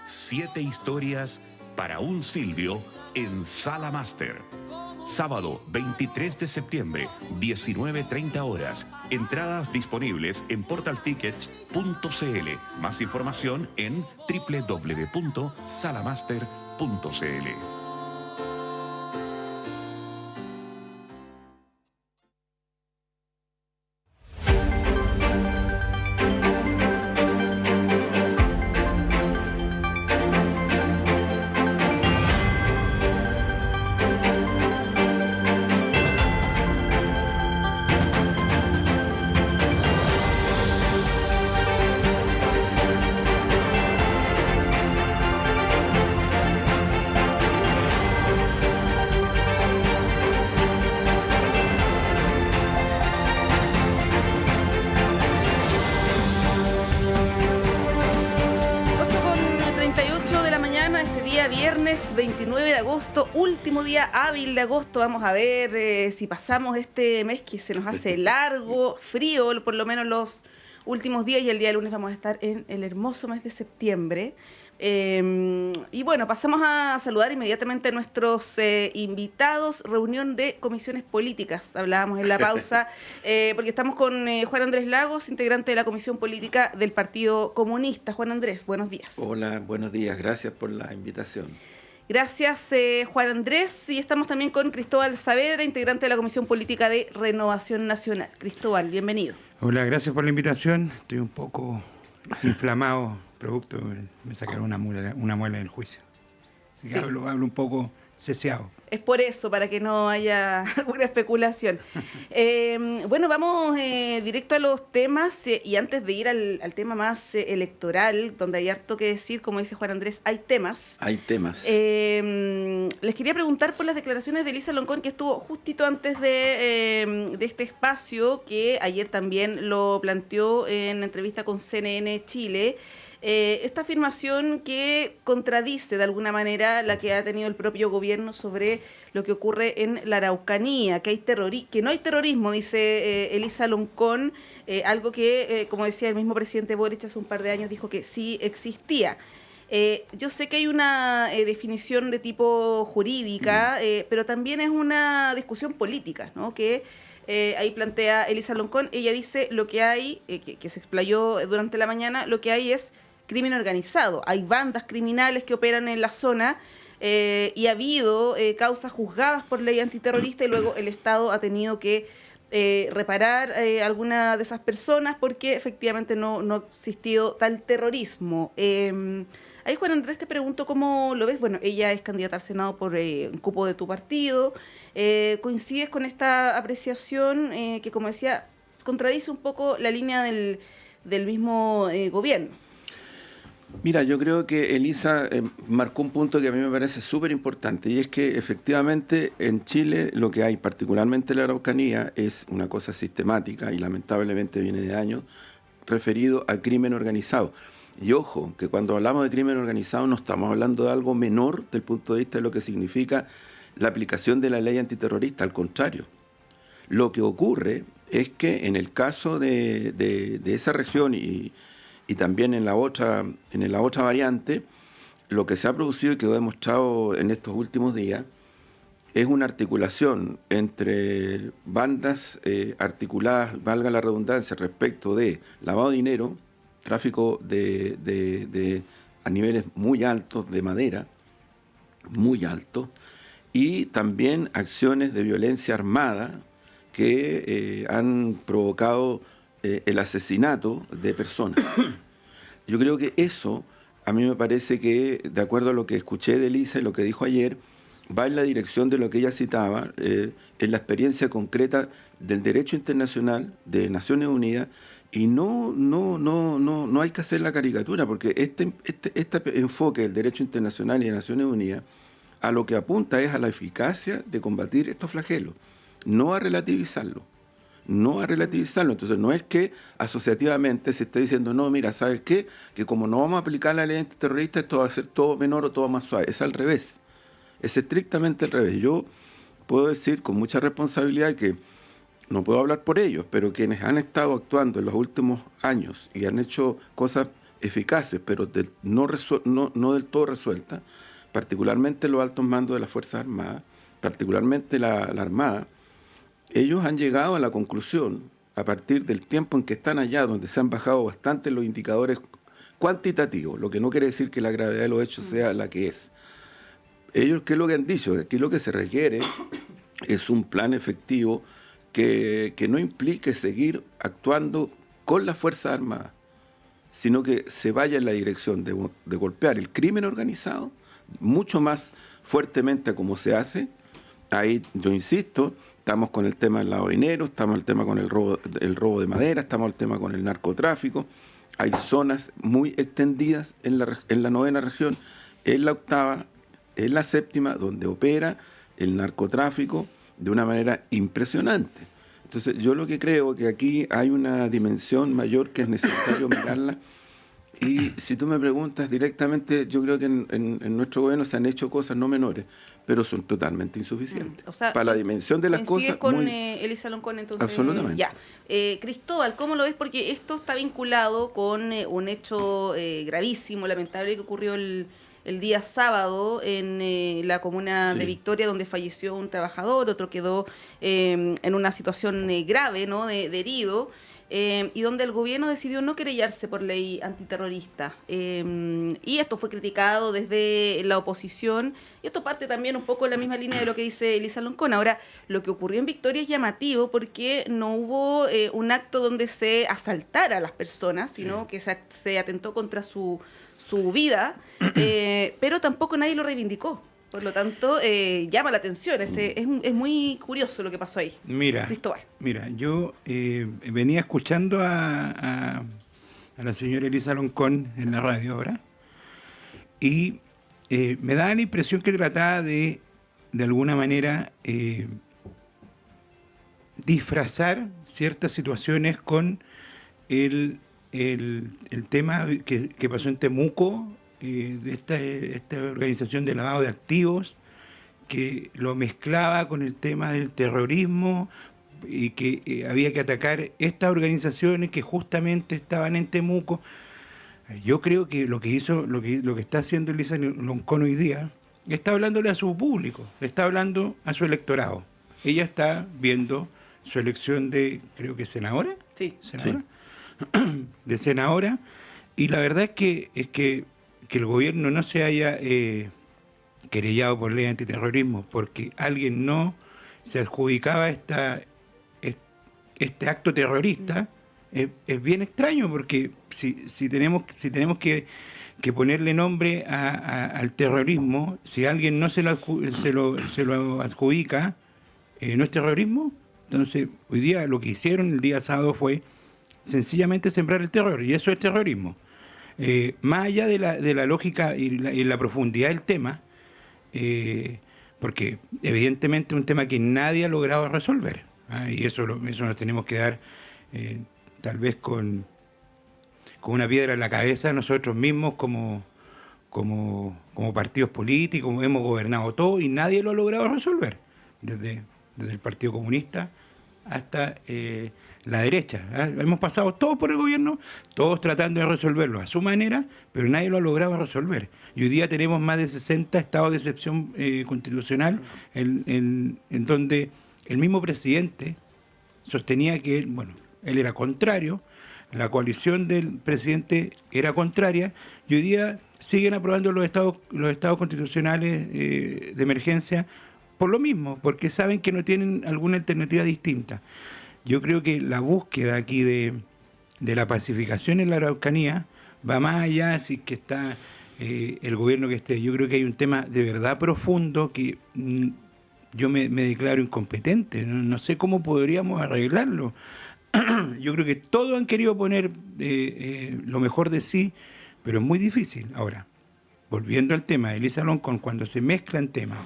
7 historias para un Silvio en Sala Máster. Sábado 23 de septiembre, 19:30 horas. Entradas disponibles en portaltickets.cl. Más información en www.salamaster.cl. Viernes 29 de agosto, último día hábil de agosto. Vamos a ver si pasamos este mes que se nos hace largo, frío, por lo menos los últimos días, y el día lunes vamos a estar en el hermoso mes de septiembre. Y bueno, pasamos a saludar inmediatamente a nuestros invitados. Reunión de comisiones políticas, hablábamos en la pausa, porque estamos con Juan Andrés Lagos, integrante de la Comisión Política del Partido Comunista. Juan Andrés, buenos días. Hola, buenos días, gracias por la invitación. Gracias, Juan Andrés. Y estamos también con Cristóbal Saavedra, integrante de la Comisión Política de Renovación Nacional. Cristóbal, bienvenido. Hola, gracias por la invitación. Estoy un poco inflamado, producto, me sacaron una muela del juicio. Así que sí. hablo un poco ceseado. Es por eso, para que no haya alguna especulación. Bueno, vamos directo a los temas, y antes de ir al tema más electoral, donde hay harto que decir, como dice Juan Andrés, hay temas. Hay temas. Les quería preguntar por las declaraciones de Elisa Loncón, que estuvo justito antes de este espacio, que ayer también lo planteó en entrevista con CNN Chile. Esta afirmación que contradice de alguna manera la que ha tenido el propio gobierno sobre lo que ocurre en la Araucanía, que no hay terrorismo, dice Elisa Loncón, algo que, como decía el mismo presidente Boric hace un par de años, dijo que sí existía. Yo sé que hay una definición de tipo jurídica, pero también es una discusión política, ¿no? Que ahí plantea Elisa Loncón. Ella dice lo que hay, que se explayó durante la mañana, lo que hay es crimen organizado. Hay bandas criminales que operan en la zona, y ha habido causas juzgadas por ley antiterrorista, y luego el Estado ha tenido que reparar alguna de esas personas porque efectivamente no ha existido tal terrorismo. Ahí, Juan Andrés, te pregunto cómo lo ves. Bueno, ella es candidata al Senado por un cupo de tu partido. ¿Coincides con esta apreciación que, como decía, contradice un poco la línea del mismo gobierno? Mira, yo creo que Elisa marcó un punto que a mí me parece súper importante, y es que efectivamente en Chile lo que hay, particularmente en la Araucanía, es una cosa sistemática y lamentablemente viene de años, referido a crimen organizado. Y ojo, que cuando hablamos de crimen organizado no estamos hablando de algo menor desde el punto de vista de lo que significa la aplicación de la ley antiterrorista, al contrario. Lo que ocurre es que en el caso de esa región y también en la otra variante, lo que se ha producido y quedó demostrado en estos últimos días es una articulación entre bandas articuladas, valga la redundancia, respecto de lavado de dinero, tráfico a niveles muy altos de madera, muy altos, y también acciones de violencia armada que han provocado el asesinato de personas. Yo creo que eso, a mí me parece que, de acuerdo a lo que escuché de Elisa y lo que dijo ayer, va en la dirección de lo que ella citaba, en la experiencia concreta del derecho internacional de Naciones Unidas, y no hay que hacer la caricatura, porque este enfoque del derecho internacional y de Naciones Unidas a lo que apunta es a la eficacia de combatir estos flagelos, no a relativizarlo. Entonces no es que asociativamente se esté diciendo, no, mira, ¿sabes qué? Que como no vamos a aplicar la ley antiterrorista, esto va a ser todo menor o todo más suave. Es al revés, es estrictamente al revés. Yo puedo decir con mucha responsabilidad que, no puedo hablar por ellos, pero quienes han estado actuando en los últimos años y han hecho cosas eficaces, pero no del todo resueltas, particularmente los altos mandos de las Fuerzas Armadas, particularmente la Armada, ellos han llegado a la conclusión, a partir del tiempo en que están allá, donde se han bajado bastante los indicadores cuantitativos, lo que no quiere decir que la gravedad de los hechos sea la que es. Ellos, ¿qué es lo que han dicho? Aquí lo que se requiere es un plan efectivo que no implique seguir actuando con las Fuerzas Armadas, sino que se vaya en la dirección de golpear el crimen organizado mucho más fuertemente a como se hace. Ahí yo insisto, estamos con el tema del lavado de dinero, estamos con el tema con el robo de madera, estamos con el tema con el narcotráfico. Hay zonas muy extendidas en la 9ª región, en la 8ª, en la 7ª, donde opera el narcotráfico de una manera impresionante. Entonces, yo lo que creo que aquí hay una dimensión mayor que es necesario mirarla. Y si tú me preguntas directamente, yo creo que en nuestro gobierno se han hecho cosas no menores, pero son totalmente insuficientes. O sea, para la dimensión de las cosas. Con Elisa Loncón, entonces. Absolutamente. Ya. Cristóbal, ¿cómo lo ves? Porque esto está vinculado con un hecho gravísimo, lamentable, que ocurrió el día sábado en la comuna de Victoria, donde falleció un trabajador, otro quedó en una situación grave, ¿no? de herido. Y donde el gobierno decidió no querellarse por ley antiterrorista. Y esto fue criticado desde la oposición, y esto parte también un poco en la misma línea de lo que dice Elisa Loncón. Ahora, lo que ocurrió en Victoria es llamativo porque no hubo un acto donde se asaltara a las personas, sino que se atentó contra su vida, pero tampoco nadie lo reivindicó. Por lo tanto, llama la atención. Es muy curioso lo que pasó ahí. Cristóbal. Mira, yo venía escuchando a la señora Elisa Loncón en la radio ahora, y me da la impresión que trataba de alguna manera, disfrazar ciertas situaciones con el tema que pasó en Temuco, de esta organización de lavado de activos, que lo mezclaba con el tema del terrorismo, y que había que atacar estas organizaciones que justamente estaban en Temuco. Yo creo que lo que está haciendo Elisa Loncón hoy día, está hablándole a su público, le está hablando a su electorado. Ella está viendo su elección de, creo que senadora. Sí. ¿Senadora? Sí. De senadora, y la verdad es que el gobierno no se haya querellado por ley antiterrorismo porque alguien no se adjudicaba este acto terrorista, es bien extraño, porque si tenemos que ponerle nombre al terrorismo, si alguien no se lo adjudica, ¿no es terrorismo? Entonces, hoy día lo que hicieron el día sábado fue sencillamente sembrar el terror, y eso es terrorismo. Más allá de la lógica y la profundidad del tema, porque evidentemente es un tema que nadie ha logrado resolver, y eso nos tenemos que dar tal vez con una piedra en la cabeza nosotros mismos como partidos políticos. Hemos gobernado todo y nadie lo ha logrado resolver, desde el Partido Comunista hasta la derecha. Hemos pasado todos por el gobierno, todos tratando de resolverlo a su manera, pero nadie lo ha logrado resolver. Y hoy día tenemos más de 60 estados de excepción constitucional, en donde el mismo presidente sostenía que él era contrario, la coalición del presidente era contraria, y hoy día siguen aprobando los estados constitucionales de emergencia por lo mismo, porque saben que no tienen alguna alternativa distinta. Yo creo que la búsqueda aquí de la pacificación en la Araucanía va más allá si que está el gobierno que esté. Yo creo que hay un tema de verdad profundo que yo me declaro incompetente. No sé cómo podríamos arreglarlo. Yo creo que todos han querido poner lo mejor de sí, pero es muy difícil. Ahora, volviendo al tema de Elisa Loncón, cuando se mezclan temas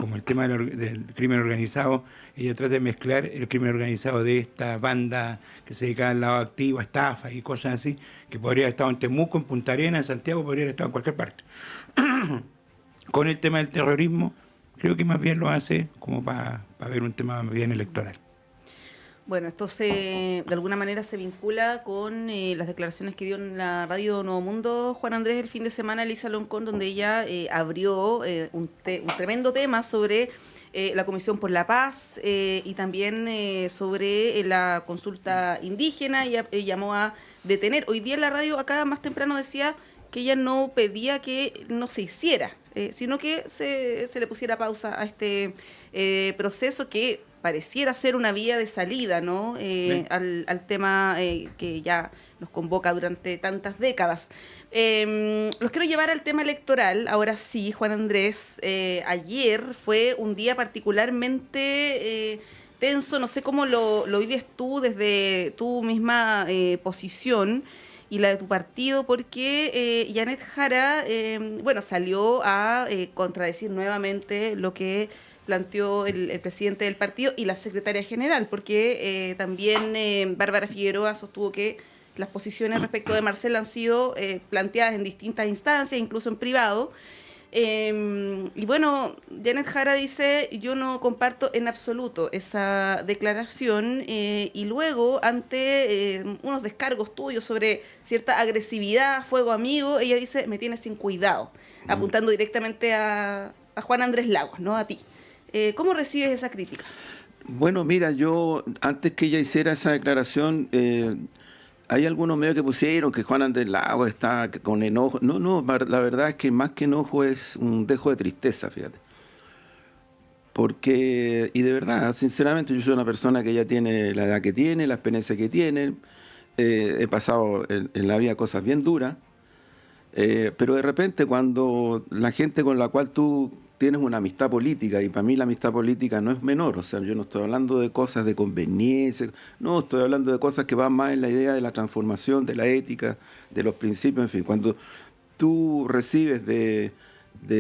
como el tema del crimen organizado, ella trata de mezclar el crimen organizado de esta banda que se dedica al lado activo, a estafa y cosas así, que podría haber estado en Temuco, en Punta Arenas, en Santiago, podría haber estado en cualquier parte. Con el tema del terrorismo, creo que más bien lo hace como para ver un tema más bien electoral. Bueno, esto de alguna manera se vincula con las declaraciones que dio en la radio Nuevo Mundo Juan Andrés el fin de semana, Elisa Loncón, donde ella abrió un tremendo tema sobre la Comisión por la Paz y también sobre la consulta indígena. Ella llamó a detener. Hoy día en la radio, acá más temprano, decía que ella no pedía que no se hiciera, sino que se le pusiera pausa a este proceso que pareciera ser una vía de salida, ¿no? Al tema que ya nos convoca durante tantas décadas. Los quiero llevar al tema electoral. Ahora sí, Juan Andrés, ayer fue un día particularmente tenso. No sé cómo lo vives tú desde tu misma posición y la de tu partido, porque Janet Jara, salió a contradecir nuevamente lo que planteó el presidente del partido y la secretaria general, porque también Bárbara Figueroa sostuvo que las posiciones respecto de Marcel han sido planteadas en distintas instancias, incluso en privado. Y bueno, Janet Jara dice, yo no comparto en absoluto esa declaración, y luego ante unos descargos tuyos sobre cierta agresividad, fuego amigo, ella dice, me tienes sin cuidado, apuntando directamente a Juan Andrés Lagos, ¿no? A ti. ¿Cómo recibes esa crítica? Bueno, mira, yo, antes que ella hiciera esa declaración, hay algunos medios que pusieron que Juan Andrés Lagos está con enojo. No, la verdad es que más que enojo es un dejo de tristeza, fíjate. Porque, y de verdad, sinceramente, yo soy una persona que ya tiene la edad que tiene, la experiencia que tiene, he pasado en la vida cosas bien duras, pero de repente cuando la gente con la cual tú tienes una amistad política, y para mí la amistad política no es menor, o sea, yo no estoy hablando de cosas de conveniencia, no, estoy hablando de cosas que van más en la idea de la transformación, de la ética, de los principios, en fin. Cuando tú recibes de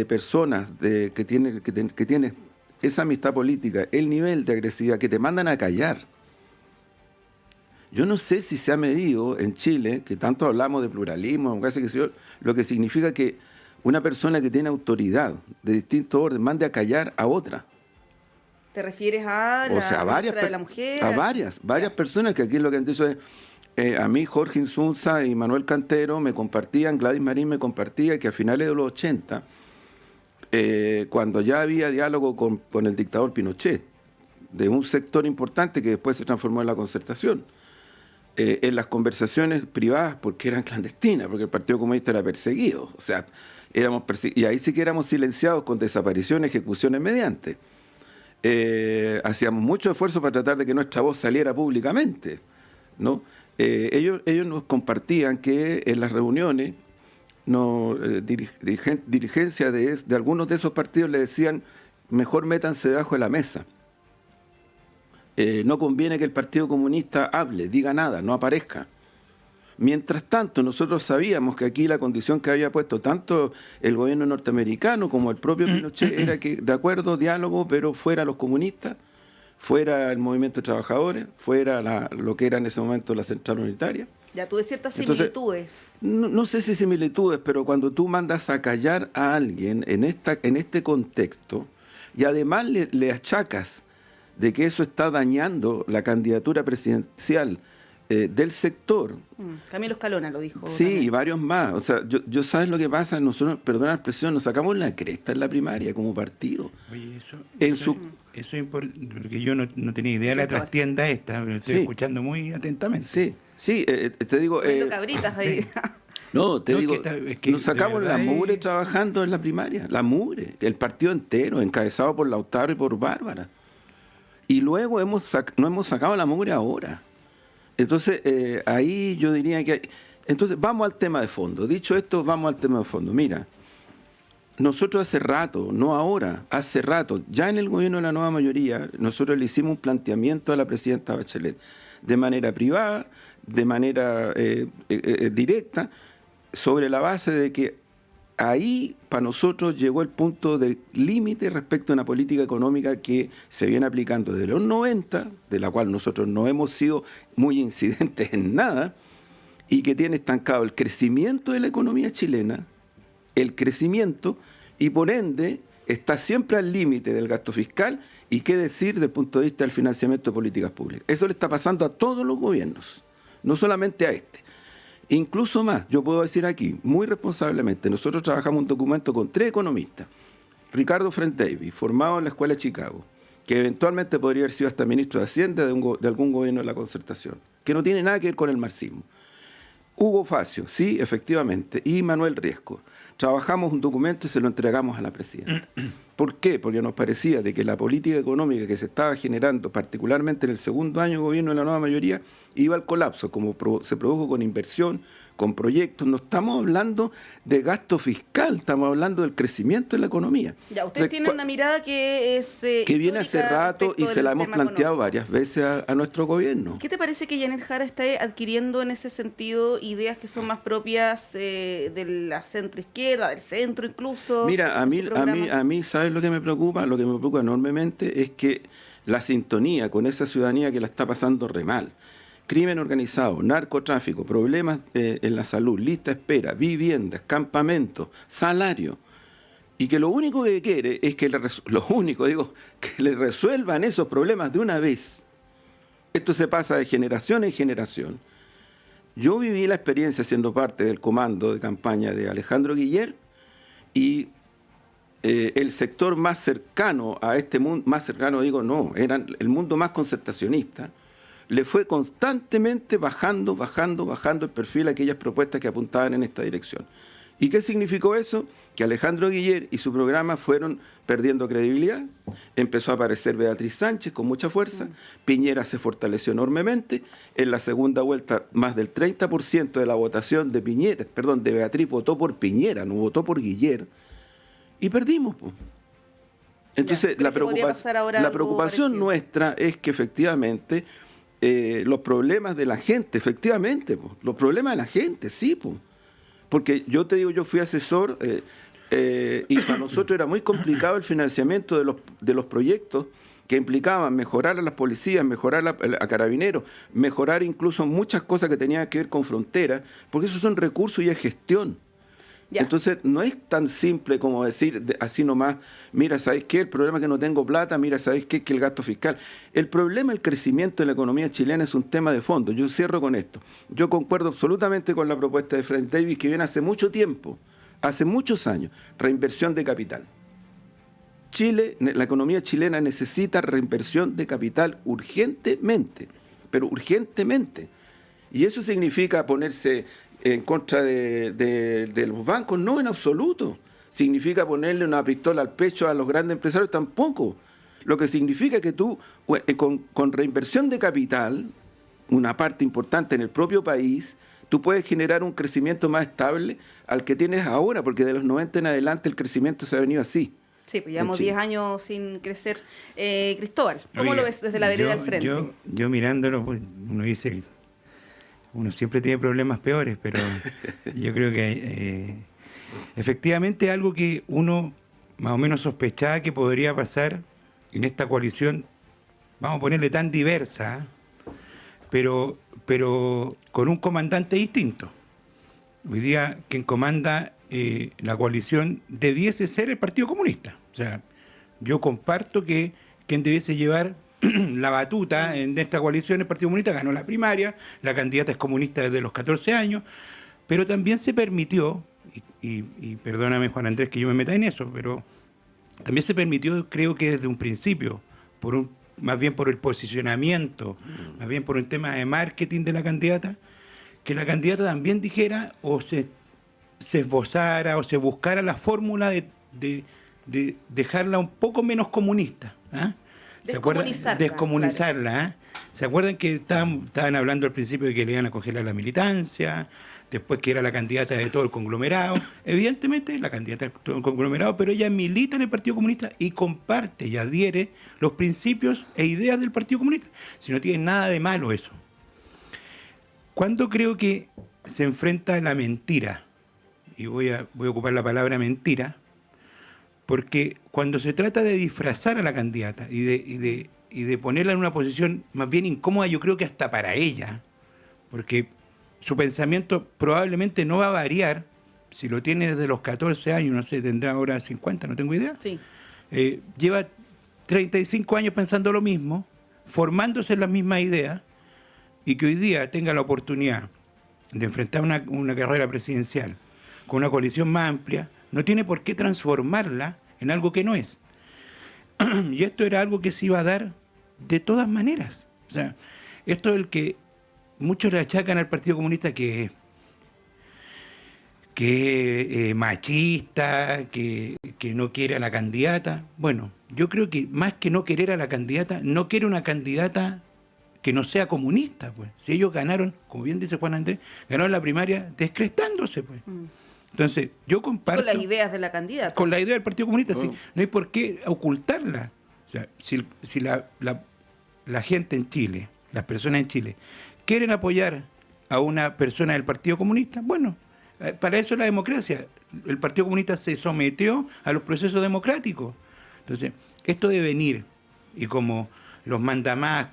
personas que tienen esa amistad política, el nivel de agresividad que te mandan a callar. Yo no sé si se ha medido en Chile, que tanto hablamos de pluralismo, lo que significa que una persona que tiene autoridad de distinto orden mande a callar a otra. ¿Te refieres a la ministra de la mujer? A varias personas que aquí lo que han dicho es, a mí Jorge Insunza y Manuel Cantero me compartían, Gladys Marín me compartía que a finales de los 80, cuando ya había diálogo con el dictador Pinochet, de un sector importante que después se transformó en la Concertación, en las conversaciones privadas, porque eran clandestinas, porque el Partido Comunista era perseguido, o sea, y ahí sí que éramos silenciados con desapariciones, ejecuciones mediante. Hacíamos mucho esfuerzo para tratar de que nuestra voz saliera públicamente, ¿no? Ellos nos compartían que en las reuniones dirigencia de algunos de esos partidos le decían, mejor métanse debajo de la mesa. No conviene que el Partido Comunista hable, diga nada, no aparezca. Mientras tanto, nosotros sabíamos que aquí la condición que había puesto tanto el gobierno norteamericano como el propio Pinochet era que, de acuerdo, diálogo, pero fuera los comunistas, fuera el movimiento de trabajadores, fuera lo que era en ese momento la central unitaria. Ya tuve ciertas similitudes. No sé si similitudes, pero cuando tú mandas a callar a alguien en este contexto y además le achacas de que eso está dañando la candidatura presidencial del sector. Camilo Escalona lo dijo. Sí, también. Y varios más. O sea, yo ¿sabes lo que pasa? Nosotros, perdona la expresión, nos sacamos la cresta en la primaria como partido. Oye, eso es importante, porque yo no tenía idea de la trastienda esta, pero estoy escuchando muy atentamente. Sí, te digo... cabritas ahí. Sí. No, te digo, es que nos sacamos la mugre trabajando en la primaria, la mugre, el partido entero, encabezado por Lautaro y por Bárbara. Y luego no hemos sacado la mugre ahora. Entonces, ahí yo diría que... Entonces, vamos al tema de fondo. Dicho esto, vamos al tema de fondo. Mira, nosotros hace rato, no ahora, hace rato, ya en el gobierno de la nueva mayoría, nosotros le hicimos un planteamiento a la presidenta Bachelet, de manera privada, de manera directa, sobre la base de que ahí para nosotros llegó el punto de límite respecto a una política económica que se viene aplicando desde los 90, de la cual nosotros no hemos sido muy incidentes en nada, y que tiene estancado el crecimiento de la economía chilena, el crecimiento, y por ende está siempre al límite del gasto fiscal y qué decir desde el punto de vista del financiamiento de políticas públicas. Eso le está pasando a todos los gobiernos, no solamente a este. Incluso más, yo puedo decir aquí, muy responsablemente, nosotros trabajamos un documento con 3 economistas. Ricardo French Davis, formado en la Escuela de Chicago, que eventualmente podría haber sido hasta ministro de Hacienda de algún gobierno de la Concertación, que no tiene nada que ver con el marxismo. Hugo Facio, sí, efectivamente, y Manuel Riesco. Trabajamos un documento y se lo entregamos a la presidenta. ¿Por qué? Porque nos parecía de que la política económica que se estaba generando, particularmente en el segundo año de gobierno de la nueva mayoría, iba al colapso, como se produjo con inversión, con proyectos. No estamos hablando de gasto fiscal, estamos hablando del crecimiento de la economía. Ya, usted tiene una mirada que es que viene hace rato y se la hemos planteado varias veces a nuestro gobierno. ¿Qué te parece que Janet Jara está adquiriendo en ese sentido ideas que son más propias de la centroizquierda, del centro incluso? Mira, a mí, ¿sabes lo que me preocupa? Lo que me preocupa enormemente es que la sintonía con esa ciudadanía que la está pasando re mal. Crimen organizado, narcotráfico, problemas en la salud, lista de espera, viviendas, campamentos, salario. Y que lo único que quiere es que que le resuelvan esos problemas de una vez. Esto se pasa de generación en generación. Yo viví la experiencia siendo parte del comando de campaña de Alejandro Guiller y el sector más cercano a este mundo, más cercano era el mundo más concertacionista, le fue constantemente bajando el perfil a aquellas propuestas que apuntaban en esta dirección. ¿Y qué significó eso? Que Alejandro Guiller y su programa fueron perdiendo credibilidad, empezó a aparecer Beatriz Sánchez con mucha fuerza, Piñera se fortaleció enormemente, en la segunda vuelta más del 30% de la votación de Beatriz votó por Piñera, no votó por Guiller, y perdimos. Entonces, la preocupación nuestra es que efectivamente los problemas de la gente, efectivamente, los problemas de la gente, sí, porque yo te digo, yo fui asesor y para nosotros era muy complicado el financiamiento de los proyectos que implicaban mejorar a las policías, mejorar a carabineros, mejorar incluso muchas cosas que tenían que ver con fronteras, porque esos son recursos y es gestión. Ya. Entonces, no es tan simple como decir así nomás, mira, ¿sabes qué? El problema es que no tengo plata, mira, ¿sabes qué? Que el gasto fiscal. El problema del crecimiento de la economía chilena es un tema de fondo. Yo cierro con esto. Yo concuerdo absolutamente con la propuesta de French Davis, que viene hace mucho tiempo, hace muchos años, reinversión de capital. La economía chilena necesita reinversión de capital urgentemente, pero urgentemente. Y eso significa ponerse en contra de los bancos, no, en absoluto. Significa ponerle una pistola al pecho a los grandes empresarios, tampoco. Lo que significa que tú, con reinversión de capital, una parte importante en el propio país, tú puedes generar un crecimiento más estable al que tienes ahora, porque de los 90 en adelante el crecimiento se ha venido así. Sí, pues llevamos 10 años sin crecer. Cristóbal, ¿cómo lo ves desde la vereda del frente? Yo mirándolo, pues, uno dice, uno siempre tiene problemas peores, pero yo creo que efectivamente algo que uno más o menos sospechaba que podría pasar en esta coalición, vamos a ponerle tan diversa, pero con un comandante distinto. Hoy día quien comanda la coalición debiese ser el Partido Comunista. O sea, yo comparto que quien debiese llevar la batuta en esta coalición, el Partido Comunista ganó la primaria, la candidata es comunista desde los 14 años, pero también se permitió, y perdóname Juan Andrés que yo me meta en eso, pero también se permitió, creo que desde un principio, más bien por el posicionamiento, más bien por un tema de marketing de la candidata, que la candidata también dijera o se esbozara o se buscara la fórmula de dejarla un poco menos comunista, ¿eh? Descomunizarla. Claro. ¿Eh? ¿Se acuerdan que estaban hablando al principio de que le iban a congelar la militancia, después que era la candidata de todo el conglomerado? Evidentemente la candidata de todo el conglomerado, pero ella milita en el Partido Comunista y comparte y adhiere los principios e ideas del Partido Comunista. Si no tiene nada de malo eso. ¿Cuándo creo que se enfrenta a la mentira? Y voy a ocupar la palabra mentira, porque cuando se trata de disfrazar a la candidata y de ponerla en una posición más bien incómoda, yo creo que hasta para ella, porque su pensamiento probablemente no va a variar, si lo tiene desde los 14 años, no sé, tendrá ahora 50, no tengo idea. Sí. lleva 35 años pensando lo mismo, formándose en las mismas ideas, y que hoy día tenga la oportunidad de enfrentar una carrera presidencial con una coalición más amplia, no tiene por qué transformarla en algo que no es. Y esto era algo que se iba a dar de todas maneras. O sea, esto es el que muchos le achacan al Partido Comunista que machista, que no quiere a la candidata. Bueno, yo creo que más que no querer a la candidata, no quiere una candidata que no sea comunista, pues. Si ellos ganaron, como bien dice Juan Andrés, ganaron la primaria descrestándose, pues. Entonces, yo comparto... Con las ideas de la candidata. Con la idea del Partido Comunista, sí. No hay por qué ocultarla. O sea, si la gente en Chile, las personas en Chile, quieren apoyar a una persona del Partido Comunista, bueno, para eso es la democracia. El Partido Comunista se sometió a los procesos democráticos. Entonces, esto de venir y como los mandamás,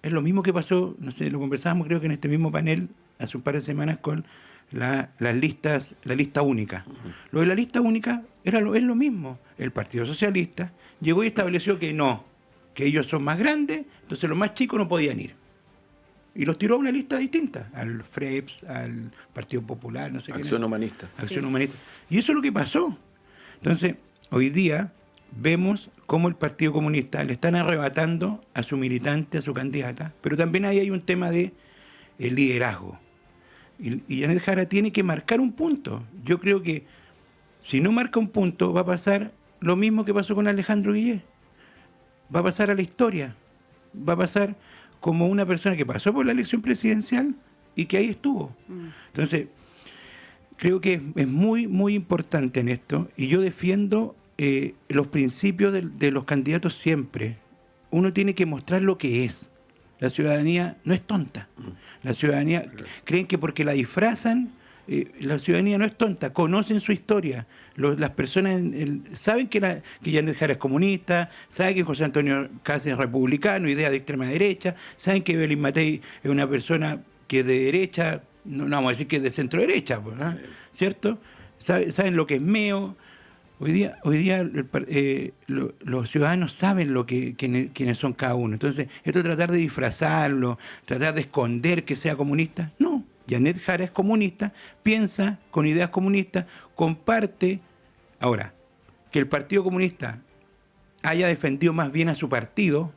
es lo mismo que pasó, no sé, lo conversábamos creo que en este mismo panel hace un par de semanas con la lista única. Lo de la lista única es lo mismo. El Partido Socialista llegó y estableció que ellos son más grandes, entonces los más chicos no podían ir. Y los tiró a una lista distinta, al FREPS, al Partido Popular, no sé qué. Acción Humanista. Acción Humanista. Y eso es lo que pasó. Entonces, hoy día vemos cómo el Partido Comunista le están arrebatando a su militante, a su candidata, pero también ahí hay un tema de el liderazgo. Y Janet Jara tiene que marcar un punto. Yo creo que si no marca un punto, va a pasar lo mismo que pasó con Alejandro Guillet. Va a pasar a la historia. Va a pasar como una persona que pasó por la elección presidencial y que ahí estuvo. Entonces, creo que es muy, muy importante en esto, y yo defiendo los principios de los candidatos siempre. Uno tiene que mostrar lo que es. La ciudadanía no es tonta. La ciudadanía, creen que porque la disfrazan, la ciudadanía no es tonta, conocen su historia. Las personas saben que Janet Jara es comunista, saben que José Antonio Kast es republicano, idea de extrema derecha, saben que Evelyn Matei es una persona que es de derecha, no vamos a decir que es de centro derecha, ¿cierto? Saben lo que es MEO. Hoy día los ciudadanos saben quiénes son cada uno. Entonces, esto de tratar de disfrazarlo, tratar de esconder que sea comunista, no. Janet Jara es comunista, piensa con ideas comunistas, comparte. Ahora, que el Partido Comunista haya defendido más bien a su partido,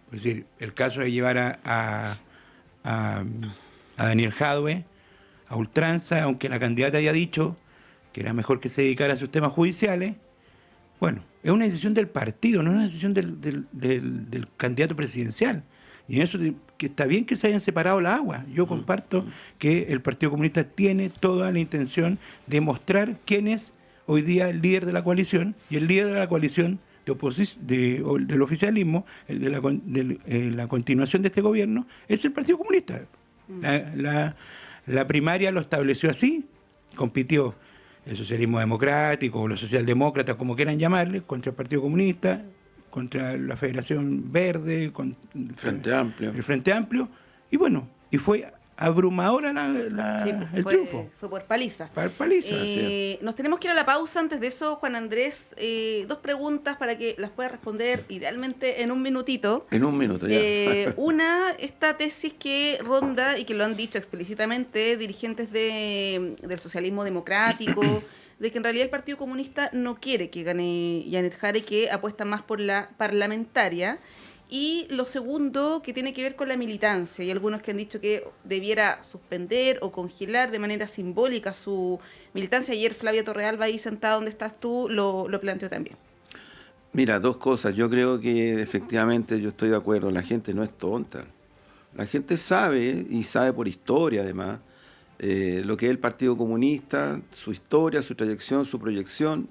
es decir, el caso de llevar a Daniel Jadwe a ultranza, aunque la candidata haya dicho que era mejor que se dedicara a sus temas judiciales, bueno, es una decisión del partido, no es una decisión del candidato presidencial. Y en eso que está bien que se hayan separado las aguas. Yo comparto que el Partido Comunista tiene toda la intención de mostrar quién es hoy día el líder de la coalición, y el líder de la coalición del oficialismo, la continuación de este gobierno, es el Partido Comunista. La primaria lo estableció así, compitió el socialismo democrático o los socialdemócratas, como quieran llamarle, contra el Partido Comunista, contra la Federación Verde, con el Frente Amplio, y bueno, y fue abrumadora el triunfo. Fue por paliza. Por paliza. Nos tenemos que ir a la pausa. Antes de eso, Juan Andrés, 2 preguntas para que las pueda responder idealmente en un minutito. En un minuto, ya. Una, esta tesis que ronda y que lo han dicho explícitamente dirigentes del socialismo democrático, de que en realidad el Partido Comunista no quiere que gane Janet Jara y que apuesta más por la parlamentaria. Y lo segundo, que tiene que ver con la militancia. Hay algunos que han dicho que debiera suspender o congelar de manera simbólica su militancia. Ayer Flavio Torrealba, ahí sentado donde estás tú, lo planteó también. Mira, 2 cosas. Yo creo que efectivamente yo estoy de acuerdo. La gente no es tonta. La gente sabe, y sabe por historia además, lo que es el Partido Comunista, su historia, su trayección, su proyección.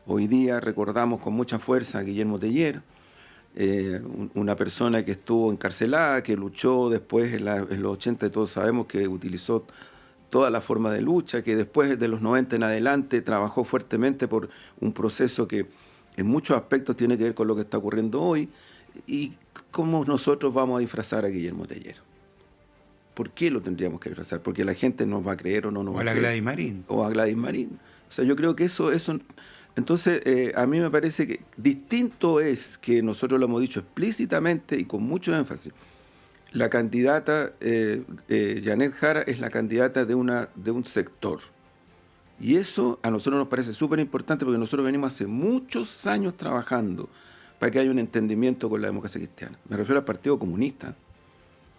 Hoy día recordamos con mucha fuerza a Guillermo Teller, una persona que estuvo encarcelada, que luchó después en los 80, todos sabemos que utilizó toda la forma de lucha, que después de los 90 en adelante trabajó fuertemente por un proceso que en muchos aspectos tiene que ver con lo que está ocurriendo hoy. ¿Y cómo nosotros vamos a disfrazar a Guillermo Teller? ¿Por qué lo tendríamos que disfrazar? Porque la gente nos va a creer o no nos va a creer. O a Gladys Marín. O a Gladys Marín. O sea, yo creo que eso Entonces, a mí me parece que distinto es que nosotros lo hemos dicho explícitamente y con mucho énfasis. La candidata Janet Jara es la candidata de un sector. Y eso a nosotros nos parece súper importante porque nosotros venimos hace muchos años trabajando para que haya un entendimiento con la democracia cristiana. Me refiero al Partido Comunista.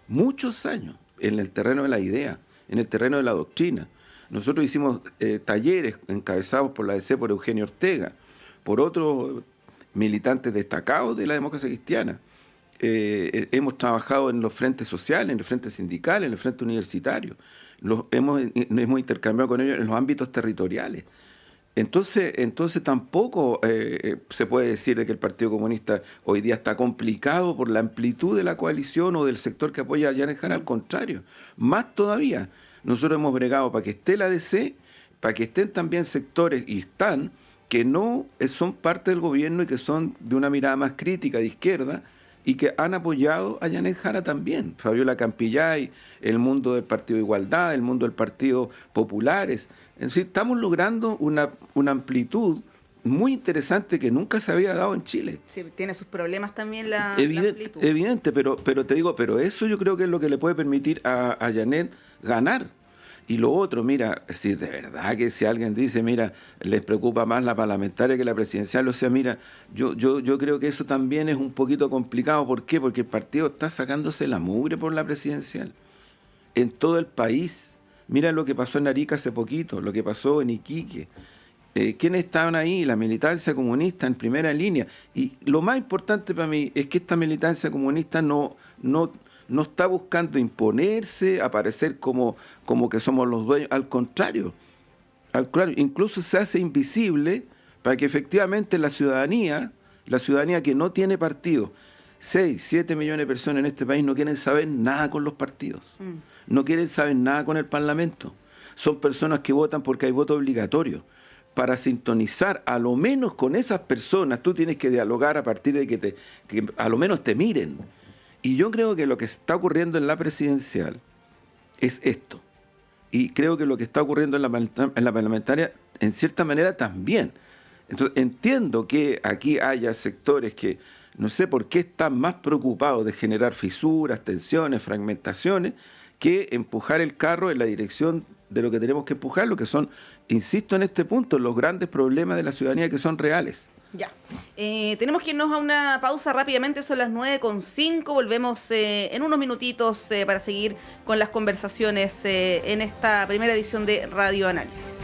Muchos años en el terreno de la idea, en el terreno de la doctrina. Nosotros hicimos talleres encabezados por la DC, por Eugenio Ortega, por otros militantes destacados de la democracia cristiana. Hemos trabajado en los frentes sociales, en el frente sindical, en el frente universitario. Hemos intercambiado con ellos en los ámbitos territoriales. Entonces tampoco se puede decir de que el Partido Comunista hoy día está complicado por la amplitud de la coalición o del sector que apoya a Janet Jara. Al contrario, más todavía. Nosotros hemos bregado para que esté la DC, para que estén también sectores, y están, que no son parte del gobierno y que son de una mirada más crítica de izquierda y que han apoyado a Janet Jara también. Fabiola Campillay, el mundo del Partido de Igualdad, el mundo del Partido Populares. Es decir, estamos logrando una amplitud muy interesante que nunca se había dado en Chile. Sí, tiene sus problemas también la amplitud. Evidente, pero te digo, pero eso yo creo que es lo que le puede permitir a Janet ganar. Y lo otro, mira, si de verdad que si alguien dice, mira, les preocupa más la parlamentaria que la presidencial, o sea, mira, yo creo que eso también es un poquito complicado. ¿Por qué? Porque el partido está sacándose la mugre por la presidencial en todo el país. Mira lo que pasó en Arica hace poquito, lo que pasó en Iquique. ¿Quiénes estaban ahí? La militancia comunista en primera línea. Y lo más importante para mí es que esta militancia comunista no está buscando imponerse, aparecer como que somos los dueños. Al contrario, incluso se hace invisible para que efectivamente la ciudadanía que no tiene partido, 6, 7 millones de personas en este país no quieren saber nada con los partidos, no quieren saber nada con el Parlamento. Son personas que votan porque hay voto obligatorio. Para sintonizar a lo menos con esas personas, tú tienes que dialogar a partir de que a lo menos te miren. Y yo creo que lo que está ocurriendo en la presidencial es esto. Y creo que lo que está ocurriendo en la parlamentaria, en cierta manera, también. Entonces, entiendo que aquí haya sectores que no sé por qué están más preocupados de generar fisuras, tensiones, fragmentaciones, que empujar el carro en la dirección de lo que tenemos que empujar, lo que son, insisto en este punto, los grandes problemas de la ciudadanía que son reales. Ya. Tenemos que irnos a una pausa rápidamente, son las 9:05, volvemos en unos minutitos para seguir con las conversaciones en esta primera edición de Radio Análisis.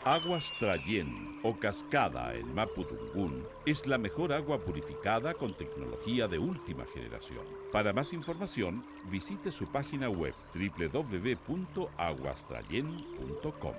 Aguas Trayén o Cascada en Mapudungún es la mejor agua purificada con tecnología de última generación. Para más información, visite su página web www.aguastrayen.com.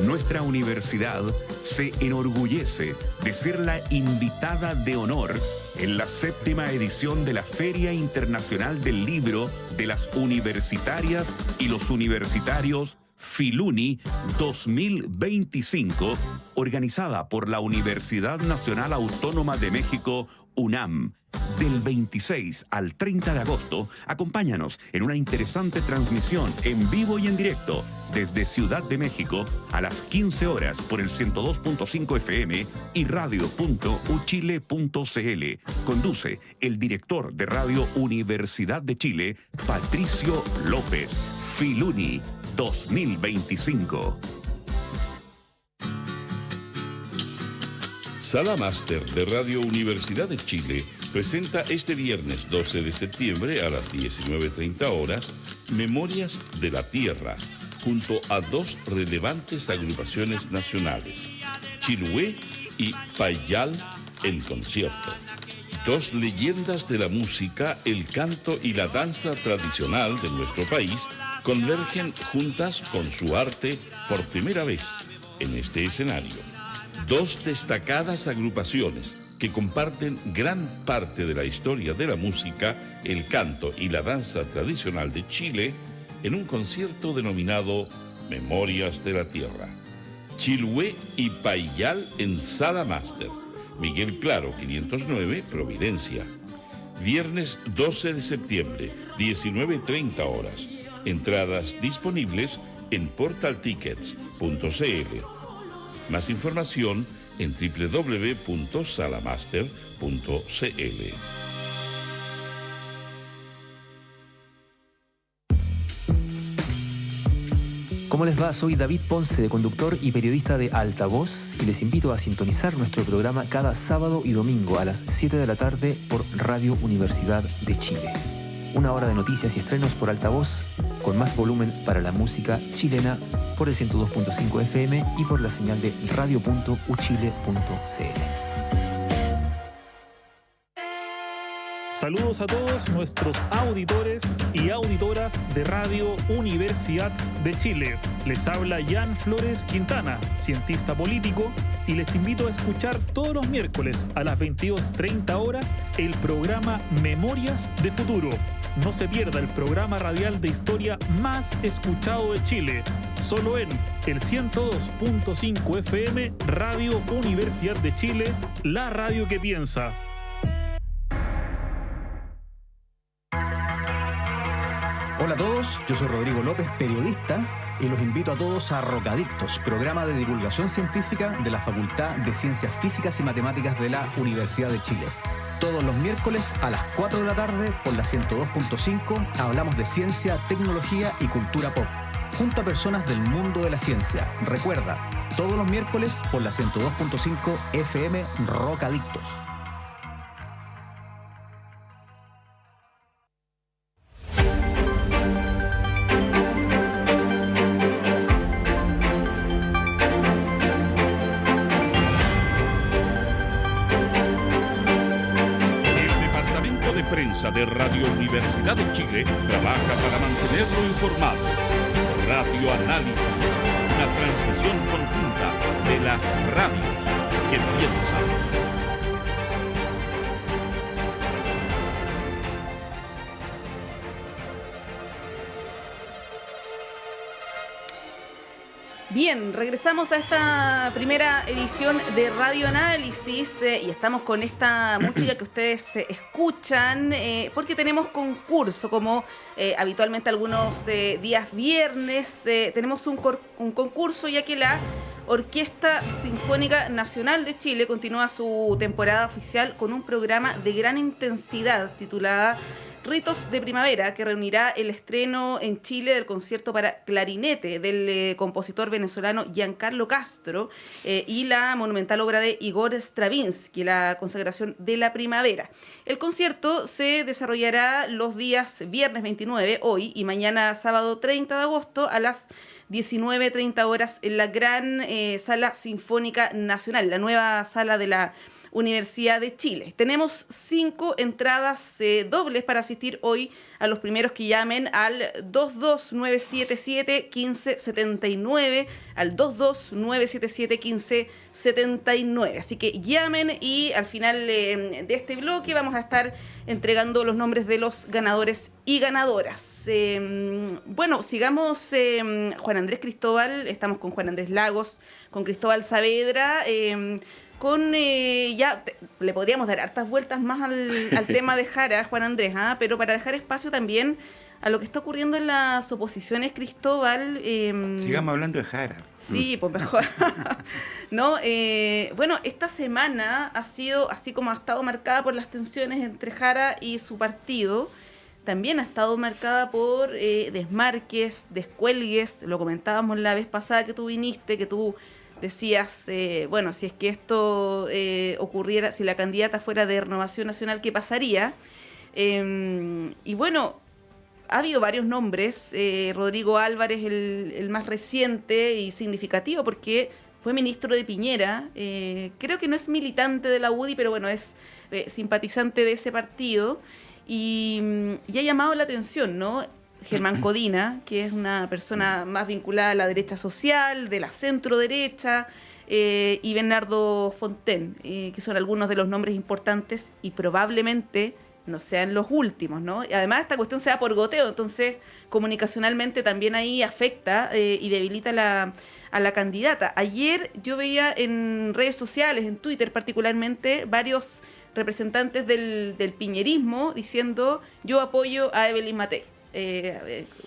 Nuestra universidad se enorgullece de ser la invitada de honor en la 7ª edición de la Feria Internacional del Libro de las Universitarias y los Universitarios Filuni 2025, organizada por la Universidad Nacional Autónoma de México, UNAM. Del 26 al 30 de agosto, acompáñanos en una interesante transmisión en vivo y en directo desde Ciudad de México a las 15 horas por el 102.5 FM y radio.uchile.cl. Conduce el director de Radio Universidad de Chile, Patricio López. Filuni 2025. Sala Máster de Radio Universidad de Chile presenta este viernes 12 de septiembre a las 19:30 horas Memorias de la Tierra, junto a dos relevantes agrupaciones nacionales, Chilué y Payal en concierto. Dos leyendas de la música, el canto y la danza tradicional de nuestro país convergen juntas con su arte por primera vez en este escenario. Dos destacadas agrupaciones que comparten gran parte de la historia de la música, el canto y la danza tradicional de Chile en un concierto denominado Memorias de la Tierra. Chiloé y Paillal en Sala Master. Miguel Claro, 509, Providencia. Viernes 12 de septiembre, 19:30 horas. Entradas disponibles en portaltickets.cl. Más información en www.salamaster.cl. ¿Cómo les va? Soy David Ponce, conductor y periodista de Altavoz, y les invito a sintonizar nuestro programa cada sábado y domingo a las 7 de la tarde por Radio Universidad de Chile. Una hora de noticias y estrenos por Altavoz, con más volumen para la música chilena por el 102.5 FM y por la señal de radio.uchile.cl. Saludos a todos nuestros auditores y auditoras de Radio Universidad de Chile. Les habla Jan Flores Quintana, cientista político, y les invito a escuchar todos los miércoles a las 22:30 horas el programa Memorias de Futuro. No se pierda el programa radial de historia más escuchado de Chile, solo en el 102.5 FM Radio Universidad de Chile, la radio que piensa. Hola a todos, yo soy Rodrigo López, periodista, y los invito a todos a Rocadictos, programa de divulgación científica de la Facultad de Ciencias Físicas y Matemáticas de la Universidad de Chile. Todos los miércoles a las 4 de la tarde por la 102.5 hablamos de ciencia, tecnología y cultura pop, junto a personas del mundo de la ciencia. Recuerda, todos los miércoles por la 102.5 FM Rocadictos. De Radio Universidad de Chile trabaja para mantenerlo informado. Radio Análisis, una transmisión conjunta de las radios que piensan. Bien, regresamos a esta primera edición de Radio Análisis y estamos con esta música que ustedes escuchan porque tenemos concurso, como habitualmente algunos días viernes tenemos un concurso, ya que la Orquesta Sinfónica Nacional de Chile continúa su temporada oficial con un programa de gran intensidad titulada Ritos de Primavera, que reunirá el estreno en Chile del concierto para clarinete del compositor venezolano Giancarlo Castro y la monumental obra de Igor Stravinsky, la consagración de la primavera. El concierto se desarrollará los días viernes 29, hoy, y mañana sábado 30 de agosto a las 19:30 horas en la gran Sala Sinfónica Nacional, la nueva sala de la Universidad de Chile. Tenemos 5 entradas dobles para asistir hoy a los primeros que llamen al 22977-1579, al 22977-1579. Así que llamen y al final de este bloque vamos a estar entregando los nombres de los ganadores y ganadoras. Bueno, sigamos. Juan Andrés Cristóbal, estamos con Juan Andrés Lagos, con Cristóbal Saavedra, le podríamos dar hartas vueltas más al tema de Jara, Juan Andrés, pero para dejar espacio también a lo que está ocurriendo en las oposiciones, Cristóbal. Sigamos hablando de Jara. Sí, pues mejor. ¿No? Bueno, esta semana ha sido, así como ha estado marcada por las tensiones entre Jara y su partido, también ha estado marcada por desmarques, descuelgues. Lo comentábamos la vez pasada que tú viniste, que tú decías, bueno, si es que esto ocurriera, si la candidata fuera de Renovación Nacional, ¿qué pasaría? Y bueno, ha habido varios nombres. Rodrigo Álvarez, el más reciente y significativo, porque fue ministro de Piñera. Creo que no es militante de la UDI, pero bueno, es simpatizante de ese partido. Y ha llamado la atención, ¿no? Germán Codina, que es una persona más vinculada a la derecha social, de la centro derecha, y Bernardo Fontaine, que son algunos de los nombres importantes y probablemente no sean los últimos, ¿no? Y además esta cuestión se da por goteo, entonces comunicacionalmente también ahí afecta y debilita a la candidata. Ayer yo veía en redes sociales, en Twitter particularmente, varios representantes del piñerismo diciendo yo apoyo a Evelyn Matei,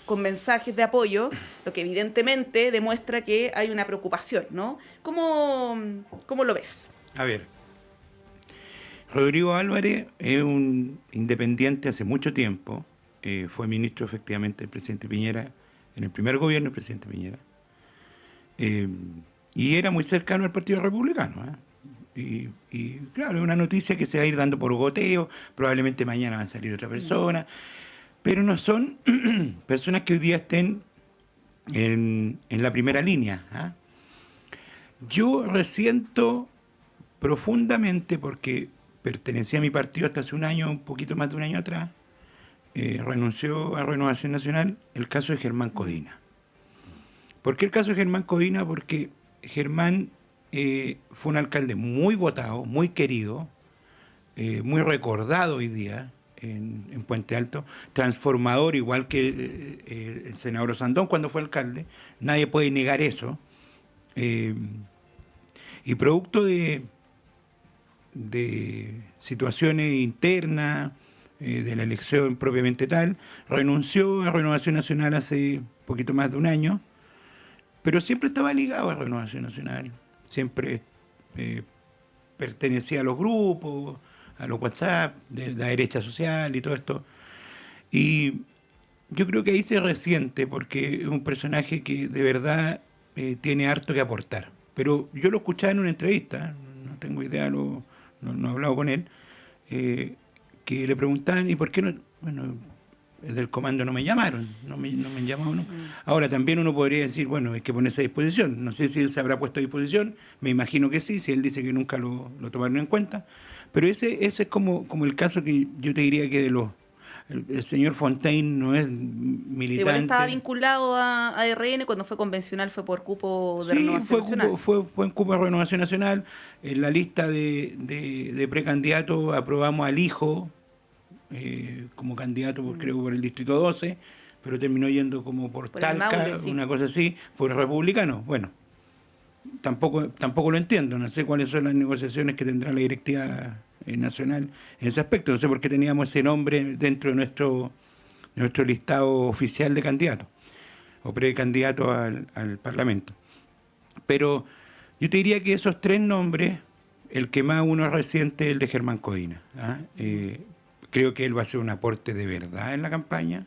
con mensajes de apoyo, lo que evidentemente demuestra que hay una preocupación, ¿no? ¿Cómo lo ves? A ver, Rodrigo Álvarez es un independiente hace mucho tiempo, fue ministro efectivamente del presidente Piñera, en el primer gobierno del presidente Piñera, y era muy cercano al Partido Republicano, y claro, es una noticia que se va a ir dando por goteo, probablemente mañana va a salir otra persona, pero no son personas que hoy día estén en la primera línea. Yo resiento profundamente, porque pertenecía a mi partido hasta hace un año, un poquito más de un año atrás, renunció a Renovación Nacional, el caso de Germán Codina. ¿Por qué el caso de Germán Codina? Porque Germán fue un alcalde muy votado, muy querido, muy recordado hoy día en Puente Alto, transformador igual que el senador Osandón cuando fue alcalde, nadie puede negar eso, y producto de situaciones internas, de la elección propiamente tal, renunció a Renovación Nacional hace poquito más de un año, pero siempre estaba ligado a Renovación Nacional, siempre pertenecía a los grupos, a los WhatsApp, de la derecha social y todo esto. Y yo creo que ahí se resiente, porque es un personaje que de verdad tiene harto que aportar. Pero yo lo escuchaba en una entrevista, no tengo idea, no he hablado con él, que le preguntaban, ¿y por qué no? Bueno, del comando no me llamaron, no me han llamado, ¿no? Ahora también uno podría decir, bueno, hay que ponerse a disposición. No sé si él se habrá puesto a disposición, me imagino que sí, si él dice que nunca lo tomaron en cuenta. Pero ese es como el caso que yo te diría que el señor Fontaine no es militante. Igual estaba vinculado a RN, cuando fue convencional fue por cupo de Renovación Nacional. Fue en cupo de Renovación Nacional. En la lista de precandidatos aprobamos al hijo como candidato, creo, por el Distrito 12, pero terminó yendo como por Talca, Maule, sí. Una cosa así, por republicano. Bueno, tampoco lo entiendo, no sé cuáles son las negociaciones que tendrá la directiva nacional en ese aspecto, no sé por qué teníamos ese nombre dentro de nuestro listado oficial de candidatos o precandidatos al Parlamento. Pero yo te diría que esos tres nombres, el que más uno resiente es el de Germán Codina. Creo que él va a hacer un aporte de verdad en la campaña.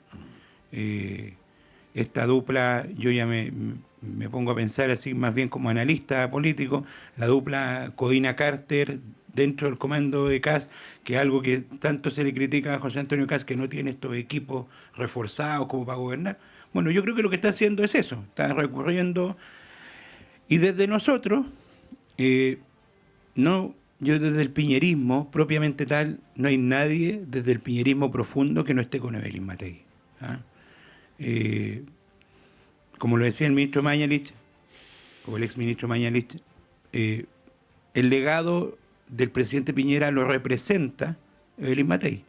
Esta dupla, yo ya me pongo a pensar así más bien como analista político, la dupla Codina-Carter dentro del comando de Kast, que es algo que tanto se le critica a José Antonio Kast, que no tiene estos equipos reforzados como para gobernar. Bueno, yo creo que lo que está haciendo es eso, está recurriendo, y desde nosotros, yo desde el piñerismo propiamente tal, no hay nadie desde el piñerismo profundo que no esté con Evelyn Matei. Como lo decía el ministro Mañalich, o el exministro Mañalich, el legado del presidente Piñera lo representa Evelyn Matei.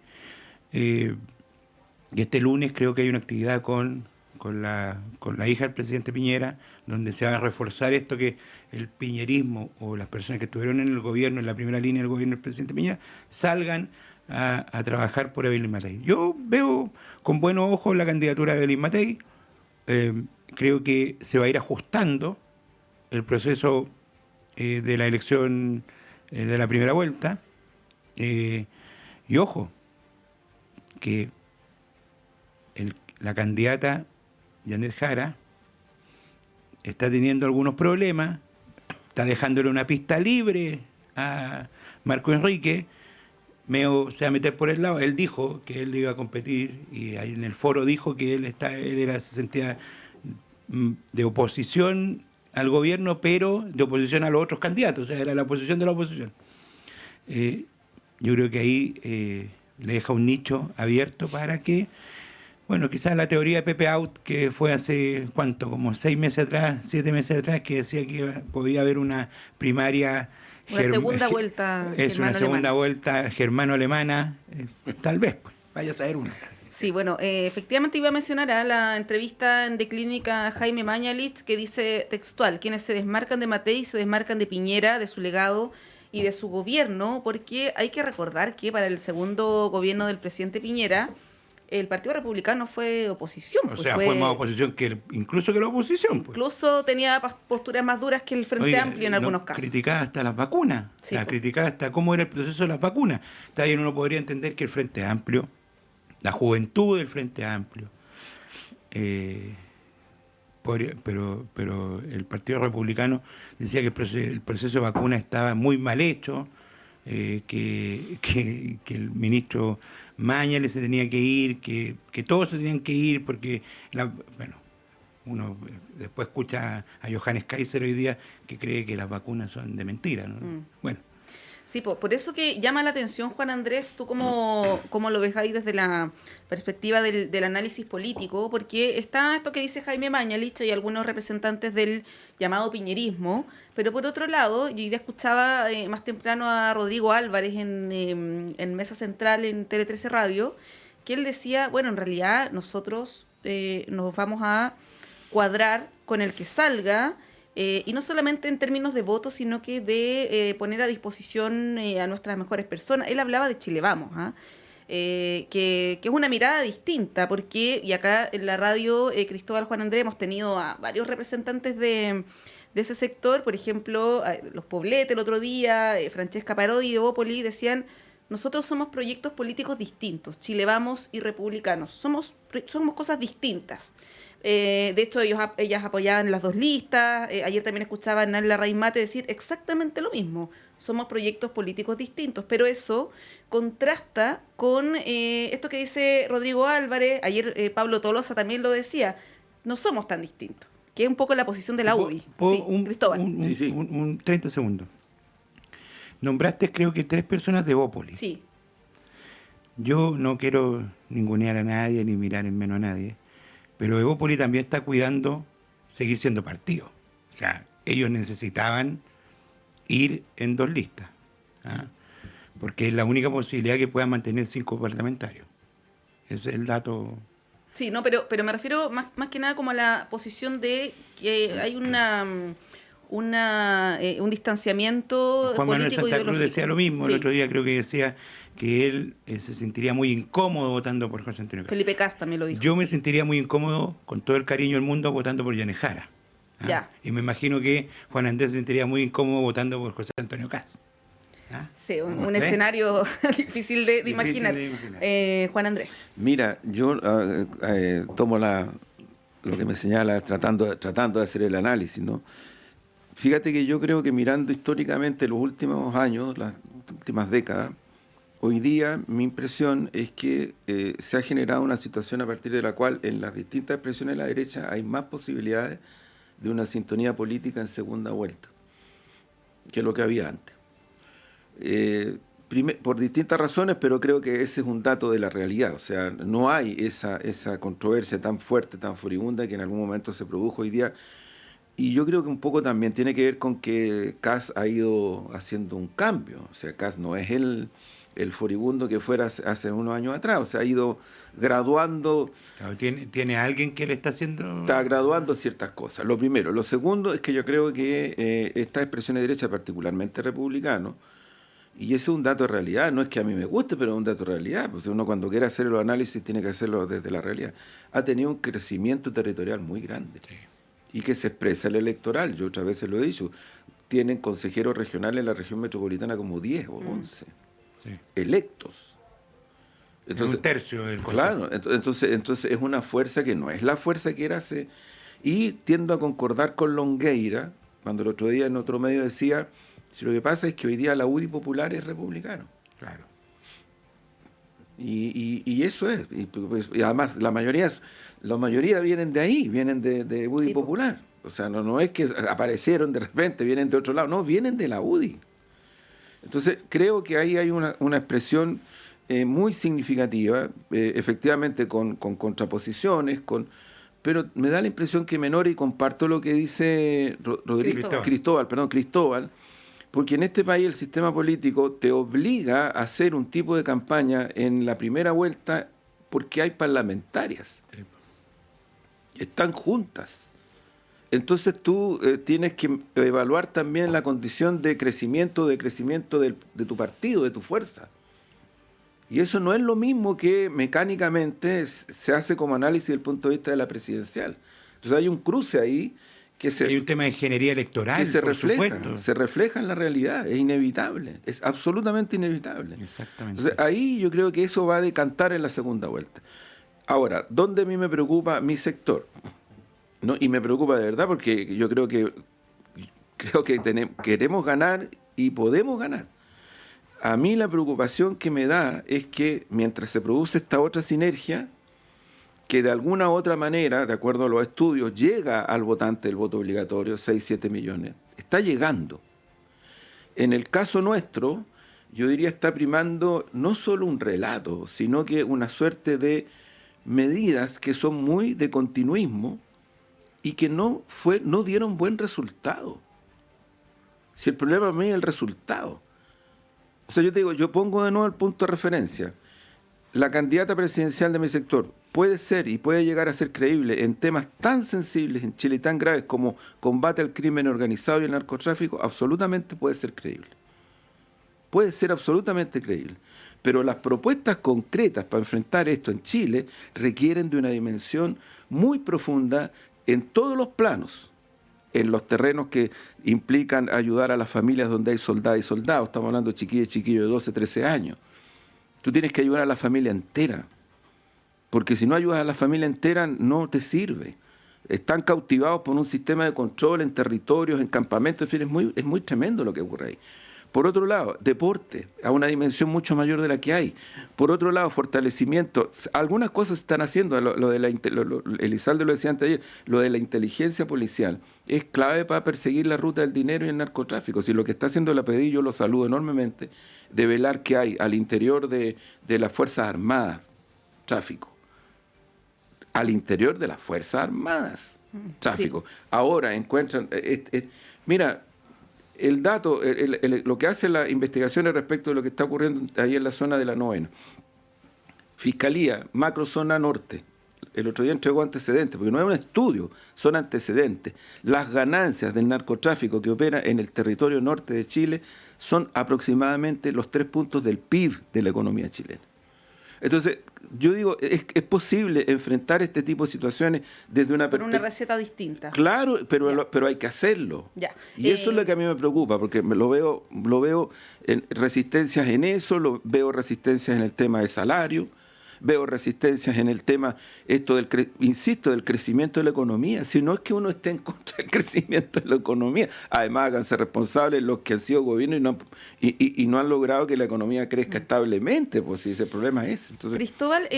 Y este lunes creo que hay una actividad con la hija del presidente Piñera, donde se va a reforzar esto, que el piñerismo o las personas que estuvieron en el gobierno, en la primera línea del gobierno del presidente Piñera, salgan a trabajar por Evelyn Matei. Yo veo con buenos ojos la candidatura de Evelyn Matei. Creo que se va a ir ajustando el proceso de la elección de la primera vuelta. Y ojo, que la candidata Janet Jara está teniendo algunos problemas, está dejándole una pista libre a Marco Enrique, se va a meter por el lado. Él dijo que él iba a competir, y ahí en el foro dijo que se sentía de oposición al gobierno, pero de oposición a los otros candidatos, o sea, era la oposición de la oposición. Yo creo que ahí le deja un nicho abierto para que, bueno, quizás la teoría de Pepe Out, que fue hace, ¿cuánto? Como 6 meses atrás, 7 meses atrás, que decía que podía haber una primaria Una segunda vuelta Es una germano-alemana. segunda vuelta germano-alemana, tal vez, pues, vaya a saber una. Sí, bueno, efectivamente iba a mencionar a la entrevista de Clínica a Jaime Mañalich, que dice textual: quienes se desmarcan de Matei se desmarcan de Piñera, de su legado y de su gobierno, porque hay que recordar que para el segundo gobierno del presidente Piñera, el Partido Republicano fue oposición. O sea, fue más oposición que incluso que la oposición. Pues. Incluso tenía posturas más duras que el Frente Oiga, Amplio en algunos casos. Criticaba hasta las vacunas, Sí, pues. criticaba hasta cómo era el proceso de las vacunas. También uno podría entender que el Frente Amplio, la juventud del Frente Amplio, pero el Partido Republicano decía que el proceso de vacuna estaba muy mal hecho, que el ministro Mañalich se tenía que ir, que todos se tenían que ir, porque, uno después escucha a Johannes Kaiser hoy día que cree que las vacunas son de mentira, ¿no? Bueno. Sí, por eso que llama la atención, Juan Andrés, tú cómo lo ves ahí desde la perspectiva del análisis político, porque está esto que dice Jaime Mañalich y algunos representantes del llamado piñerismo, pero por otro lado, yo ya escuchaba más temprano a Rodrigo Álvarez en Mesa Central en Tele 13 Radio, que él decía, bueno, en realidad nosotros nos vamos a cuadrar con el que salga, y no solamente en términos de votos, sino que de poner a disposición a nuestras mejores personas. Él hablaba de Chile Vamos, que es una mirada distinta, porque, y acá en la radio Cristóbal, Juan Andrés, hemos tenido a varios representantes de ese sector, por ejemplo, los Poblete el otro día, Francesca Parodi de Bópoli, decían: nosotros somos proyectos políticos distintos, Chile Vamos y republicanos, somos cosas distintas. De hecho, ellas apoyaban las dos listas. Ayer también escuchaba a Nala Raimate decir exactamente lo mismo. Somos proyectos políticos distintos, pero eso contrasta con esto que dice Rodrigo Álvarez. Ayer Pablo Tolosa también lo decía. No somos tan distintos, que es un poco la posición de la UDI. Cristóbal. Un 30 segundos. Nombraste, creo que 3 personas de Bópoli. Sí. Yo no quiero ningunear a nadie ni mirar en menos a nadie, pero Evópoli también está cuidando seguir siendo partido. O sea, ellos necesitaban ir en 2 listas, porque es la única posibilidad que puedan mantener 5 parlamentarios. Ese es el dato. Sí, no, pero me refiero más que nada como a la posición de que hay un distanciamiento Juan Manuel político Santa Cruz decía lo mismo. Sí. El otro día creo que decía que él se sentiría muy incómodo votando por José Antonio Caz. Felipe Caz también lo dijo. Yo me sentiría muy incómodo, con todo el cariño del mundo, votando por Yanes Jara. Ya. Y me imagino que Juan Andrés se sentiría muy incómodo votando por José Antonio Caz. Sí, un escenario difícil de imaginar. Juan Andrés. Mira, yo tomo lo que me señala tratando de hacer el análisis, ¿no? Fíjate que yo creo que mirando históricamente los últimos años, las últimas décadas, hoy día mi impresión es que se ha generado una situación a partir de la cual en las distintas expresiones de la derecha hay más posibilidades de una sintonía política en segunda vuelta que lo que había antes. Por distintas razones, pero creo que ese es un dato de la realidad. O sea, no hay esa controversia tan fuerte, tan furibunda que en algún momento se produjo hoy día. Y yo creo que un poco también tiene que ver con que Caz ha ido haciendo un cambio. O sea, Caz no es el furibundo que fuera hace unos años atrás. O sea, ha ido graduando. Claro, ¿tiene alguien que le está haciendo? Está graduando ciertas cosas. Lo primero. Lo segundo es que yo creo que estas expresiones de derecha, particularmente republicanos, y ese es un dato de realidad, no es que a mí me guste, pero es un dato de realidad. Pues uno cuando quiere hacer los análisis tiene que hacerlo desde la realidad. Ha tenido un crecimiento territorial muy grande. Sí. Y que se expresa el electoral. Yo otras veces lo he dicho. Tienen consejeros regionales en la región metropolitana como 10 o 11 electos. Entonces, un tercio del consejo. Claro, entonces es una fuerza que no es la fuerza que era hace. Y tiendo a concordar con Longueira, cuando el otro día en otro medio decía, si lo que pasa es que hoy día la UDI popular es republicano. Claro. Y eso es. Y además la mayoría vienen de ahí, vienen de UDI popular. O sea, no es que aparecieron de repente, vienen de otro lado, no, vienen de la UDI. Entonces, creo que ahí hay una expresión muy significativa, efectivamente con contraposiciones, pero me da la impresión que Menor, y comparto lo que dice Cristóbal, Porque en este país el sistema político te obliga a hacer un tipo de campaña en la primera vuelta porque hay parlamentarias. Están juntas. Entonces tú tienes que evaluar también la condición de crecimiento de tu partido, de tu fuerza. Y eso no es lo mismo que mecánicamente se hace como análisis desde el punto de vista de la presidencial. Entonces hay un cruce ahí que hay un tema de ingeniería electoral, que se supuesto. refleja en la realidad, es inevitable, es absolutamente inevitable. Exactamente. Entonces ahí yo creo que eso va a decantar en la segunda vuelta. Ahora, ¿dónde a mí me preocupa mi sector? ¿No? Y me preocupa de verdad porque yo creo que queremos ganar y podemos ganar. A mí la preocupación que me da es que mientras se produce esta otra sinergia, que de alguna u otra manera, de acuerdo a los estudios, llega al votante el voto obligatorio, 6-7 millones, está llegando. En el caso nuestro, yo diría está primando no solo un relato, sino que una suerte de medidas que son muy de continuismo y que no dieron buen resultado. Si el problema para mí es el resultado. O sea, yo te digo, yo pongo de nuevo el punto de referencia. La candidata presidencial de mi sector puede ser y puede llegar a ser creíble en temas tan sensibles en Chile y tan graves como combate al crimen organizado y el narcotráfico, absolutamente puede ser creíble. Puede ser absolutamente creíble. Pero las propuestas concretas para enfrentar esto en Chile requieren de una dimensión muy profunda en todos los planos. En los terrenos que implican ayudar a las familias donde hay soldadas y soldados. Estamos hablando de chiquillos y chiquillos de 12, 13 años. Tú tienes que ayudar a la familia entera. Porque si no ayudas a la familia entera, no te sirve. Están cautivados por un sistema de control en territorios, en campamentos. En fin, es muy tremendo lo que ocurre ahí. Por otro lado, deporte, a una dimensión mucho mayor de la que hay. Por otro lado, fortalecimiento. Algunas cosas se están haciendo. Elizalde lo decía antes ayer, lo de la inteligencia policial es clave para perseguir la ruta del dinero y el narcotráfico. Si lo que está haciendo la PDI, yo lo saludo enormemente, de velar que hay al interior de las Fuerzas Armadas tráfico. Al interior de las Fuerzas Armadas tráfico. Sí. Ahora encuentran... mira... El dato, lo que hace la investigación respecto de lo que está ocurriendo ahí en la zona de la Novena. Fiscalía, macrozona norte. El otro día entregó antecedentes, porque no es un estudio, son antecedentes. Las ganancias del narcotráfico que opera en el territorio norte de Chile son aproximadamente los 3 puntos del PIB de la economía chilena. Entonces, yo digo, es posible enfrentar este tipo de situaciones desde una perspectiva... una receta distinta. Claro, pero hay que hacerlo. Ya. Y eso es lo que a mí me preocupa, porque lo veo en resistencias en eso, veo resistencias en el tema de salario, veo resistencias en el tema, del crecimiento de la economía. Si no es que uno esté en contra del crecimiento de la economía, además háganse responsables los que han sido gobierno y no han logrado que la economía crezca establemente, pues si ese problema es. Entonces, Cristóbal,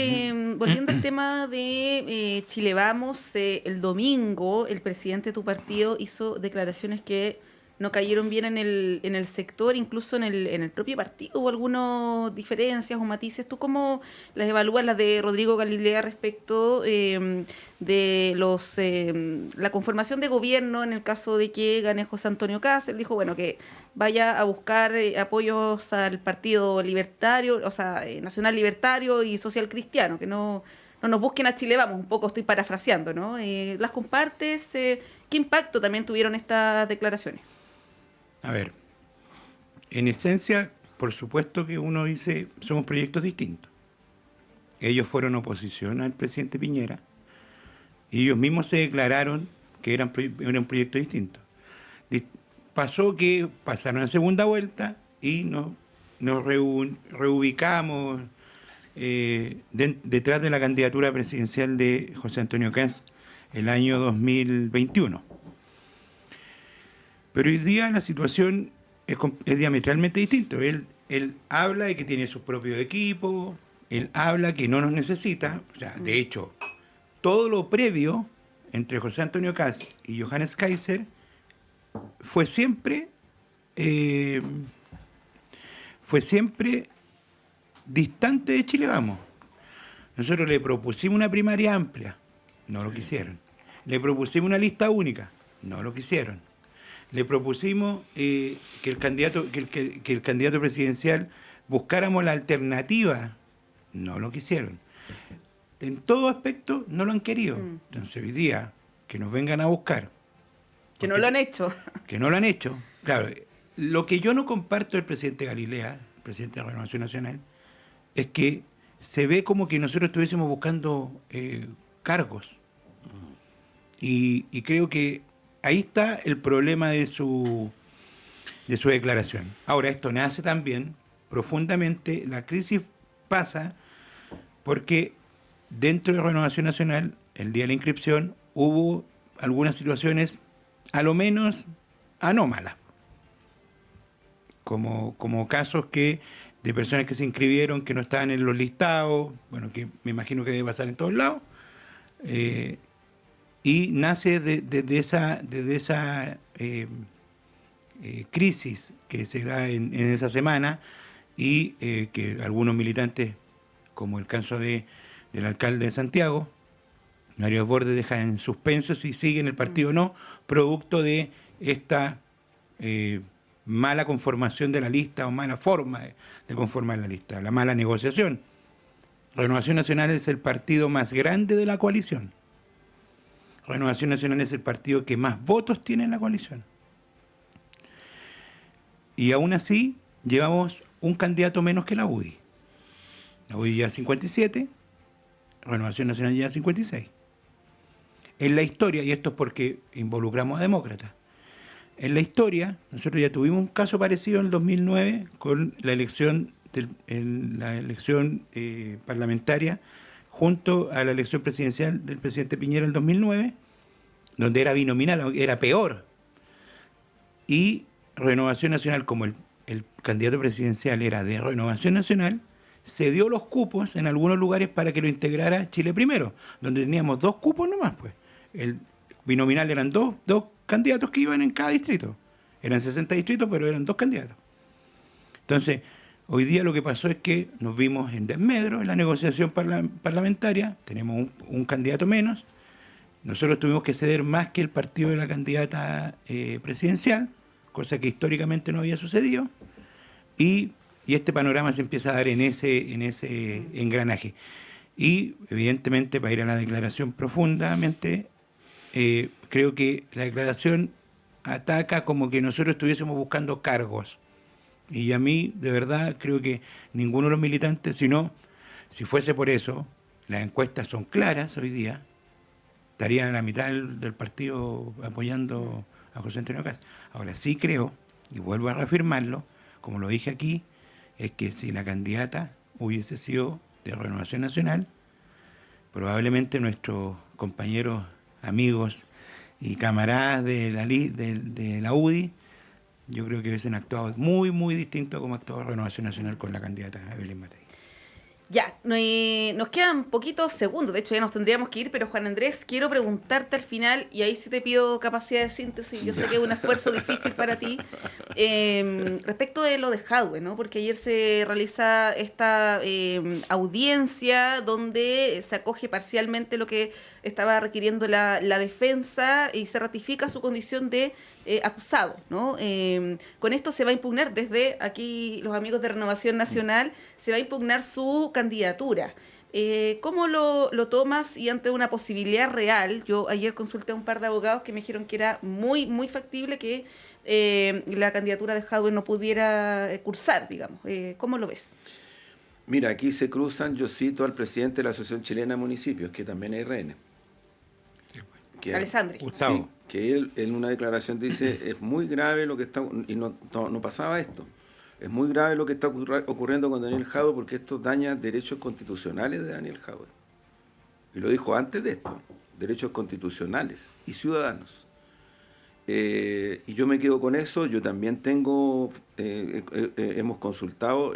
volviendo al tema de Chile Vamos, el domingo el presidente de tu partido hizo declaraciones que no cayeron bien en el sector, incluso en el propio partido. ¿Hubo algunas diferencias o matices? ¿Tú cómo las evalúas, las de Rodrigo Galilea respecto de la conformación de gobierno en el caso de que gane José Antonio Kast? Él dijo, bueno, que vaya a buscar apoyos al Partido Libertario, o sea, Nacional Libertario y Social Cristiano, que no nos busquen a Chile Vamos, un poco estoy parafraseando, ¿no? ¿Las compartes? ¿Qué impacto también tuvieron estas declaraciones? A ver, en esencia, por supuesto que uno dice, somos proyectos distintos. Ellos fueron oposición al presidente Piñera y ellos mismos se declararon que eran proyectos distintos. Pasó que pasaron a segunda vuelta y nos reubicamos detrás de la candidatura presidencial de José Antonio Kast el año 2021. Pero hoy día la situación es diametralmente distinta. Él habla de que tiene su propio equipo, él habla que no nos necesita. O sea, de hecho, todo lo previo entre José Antonio Kast y Johannes Kaiser fue siempre distante de Chile Vamos. Nosotros le propusimos una primaria amplia, no lo quisieron. Le propusimos una lista única, no lo quisieron. le propusimos que el candidato presidencial buscáramos la alternativa. No lo quisieron. En todo aspecto no lo han querido. Entonces hoy día que nos vengan a buscar. Que no lo han hecho. Que no lo han hecho. Claro, lo que yo no comparto del presidente Galilea, el presidente de Renovación Nacional, es que se ve como que nosotros estuviésemos buscando cargos. Y creo que ahí está el problema de su declaración. Ahora, esto nace también profundamente, la crisis pasa porque dentro de Renovación Nacional, el día de la inscripción, hubo algunas situaciones a lo menos anómalas, como casos de personas que se inscribieron que no estaban en los listados, bueno, que me imagino que debe pasar en todos lados, y nace de esa crisis que se da en esa semana y que algunos militantes, como el caso del alcalde de Santiago, Mario Desbordes, deja en suspenso si sigue en el partido o no, producto de esta mala conformación de la lista o mala forma de conformar la lista, la mala negociación. Renovación Nacional es el partido más grande de la coalición. Renovación Nacional es el partido que más votos tiene en la coalición. Y aún así llevamos un candidato menos que la UDI. La UDI lleva 57, Renovación Nacional lleva 56. En la historia, y esto es porque involucramos a demócratas, en la historia nosotros ya tuvimos un caso parecido en el 2009 con la elección parlamentaria junto a la elección presidencial del presidente Piñera en el 2009, donde era binominal, era peor. Y Renovación Nacional, como el candidato presidencial era de Renovación Nacional, se dio los cupos en algunos lugares para que lo integrara Chile Primero, donde teníamos 2 cupos nomás, pues. El binominal eran dos candidatos que iban en cada distrito. Eran 60 distritos, pero eran 2 candidatos. Entonces, hoy día lo que pasó es que nos vimos en desmedro en la negociación parlamentaria, tenemos un candidato menos, nosotros tuvimos que ceder más que el partido de la candidata presidencial, cosa que históricamente no había sucedido, y este panorama se empieza a dar en ese engranaje. Y evidentemente, para ir a la declaración profundamente, creo que la declaración ataca como que nosotros estuviésemos buscando cargos. Y a mí, de verdad, creo que ninguno de los militantes, si fuese por eso, las encuestas son claras hoy día, estarían a la mitad del partido apoyando a José Antonio Kast. Ahora sí creo, y vuelvo a reafirmarlo, como lo dije aquí, es que si la candidata hubiese sido de Renovación Nacional, probablemente nuestros compañeros, amigos y camaradas de la UDI, yo creo que hubiesen actuado muy, muy distinto como actuó Renovación Nacional con la candidata Evelyn Matei. Ya, nos quedan poquitos segundos, de hecho ya nos tendríamos que ir, pero Juan Andrés, quiero preguntarte al final, y ahí sí te pido capacidad de síntesis, yo sé que es un esfuerzo difícil para ti, respecto de lo de Jadwe, ¿no? Porque ayer se realiza esta audiencia donde se acoge parcialmente lo que estaba requiriendo la defensa y se ratifica su condición de acusado, ¿no? Con esto se va a impugnar, desde aquí los amigos de Renovación Nacional, se va a impugnar su candidatura. ¿Cómo lo tomas y ante una posibilidad real? Yo ayer consulté a un par de abogados que me dijeron que era muy, muy factible que la candidatura de Jadwe no pudiera cursar, digamos. ¿Cómo lo ves? Mira, aquí se cruzan, yo cito al presidente de la Asociación Chilena de Municipios, que también es RN. Alessandri. Gustavo. Sí, que él en una declaración dice, es muy grave lo que está, y no pasaba esto, es muy grave lo que está ocurriendo con Daniel Jadwe porque esto daña derechos constitucionales de Daniel Jadwe. Y lo dijo antes de esto, derechos constitucionales y ciudadanos. Y yo me quedo con eso, yo también tengo, hemos consultado,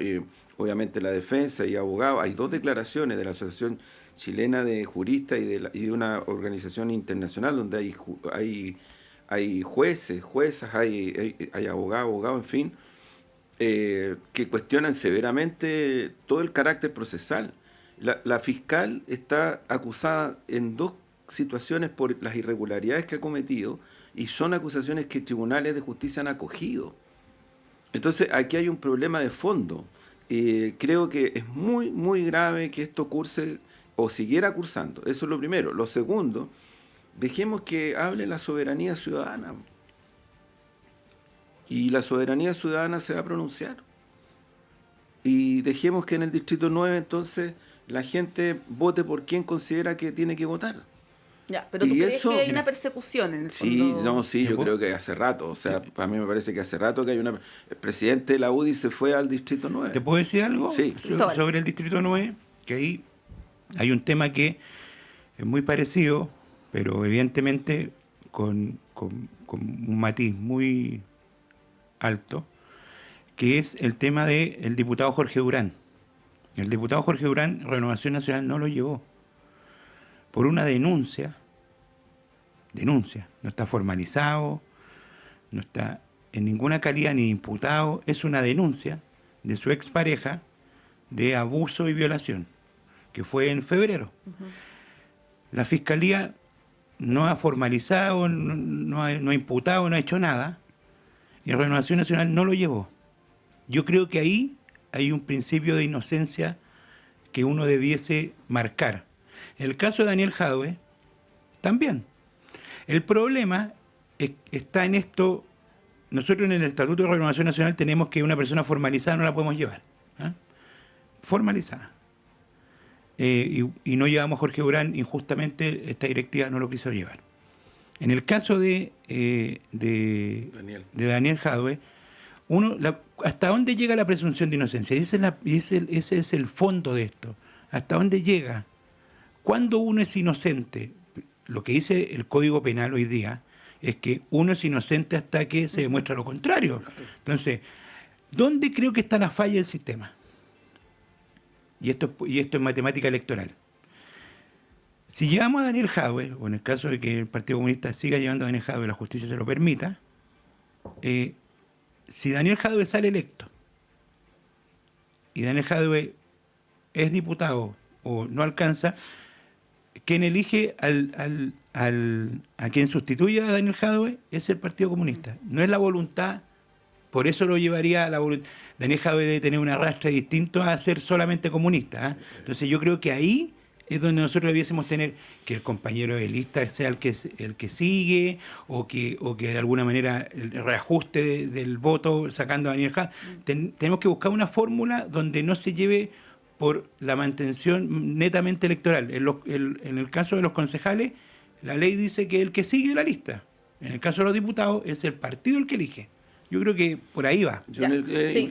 obviamente la defensa y abogados, hay 2 declaraciones de la Asociación Chilena de Juristas y de una organización internacional donde hay jueces, juezas, hay abogados, en fin, que cuestionan severamente todo el carácter procesal. La fiscal está acusada en 2 situaciones por las irregularidades que ha cometido y son acusaciones que tribunales de justicia han acogido. Entonces, aquí hay un problema de fondo. Creo que es muy, muy grave que esto curse o siguiera cursando. Eso es lo primero. Lo segundo, dejemos que hable la soberanía ciudadana. Y la soberanía ciudadana se va a pronunciar. Y dejemos que en el Distrito 9, entonces, la gente vote por quien considera que tiene que votar. Ya, pero ¿tú crees que hay una persecución en el fondo? Sí, yo creo que hace rato. O sea, para mí me parece que hace rato que hay una... El presidente de la UDI se fue al Distrito 9. ¿Te puedo decir algo? Sí. Sobre el Distrito 9, que ahí hay un tema que es muy parecido, pero evidentemente con un matiz muy alto, que es el tema del diputado Jorge Durán. El diputado Jorge Durán, Renovación Nacional no lo llevó por una denuncia, no está formalizado, no está en ninguna calidad ni imputado, es una denuncia de su expareja de abuso y violación, que fue en febrero. La Fiscalía no ha formalizado, no ha imputado, no ha hecho nada, y Renovación Nacional no lo llevó. Yo creo que ahí hay un principio de inocencia que uno debiese marcar. En el caso de Daniel Jadwe, también. El problema está en esto. Nosotros en el Estatuto de Renovación Nacional tenemos que una persona formalizada no la podemos llevar. Formalizada. Y no llevamos a Jorge Durán, injustamente esta directiva no lo quiso llevar. En el caso de Daniel Jadwe, ¿hasta dónde llega la presunción de inocencia? Y ese es el fondo de esto. ¿Hasta dónde llega? Cuando uno es inocente, lo que dice el Código Penal hoy día es que uno es inocente hasta que se demuestra lo contrario. Entonces, ¿dónde creo que está la falla del sistema? Y esto es matemática electoral. Si llevamos a Daniel Jadwe, o en el caso de que el Partido Comunista siga llevando a Daniel Jadwe, la justicia se lo permita, si Daniel Jadwe sale electo y Daniel Jadwe es diputado o no alcanza, quien elige a quien sustituya a Daniel Jadwe es el Partido Comunista. No es la voluntad, por eso lo llevaría a la voluntad. Daniel Jadwe debe tener un arrastre distinto a ser solamente comunista. Entonces yo creo que ahí es donde nosotros debiésemos tener que el compañero de lista sea el que sigue, o que de alguna manera el reajuste del voto sacando a Daniel Jadwe. Tenemos que buscar una fórmula donde no se lleve por la mantención netamente electoral. En el caso de los concejales, la ley dice que el que sigue la lista. En el caso de los diputados, es el partido el que elige. Yo creo que por ahí va.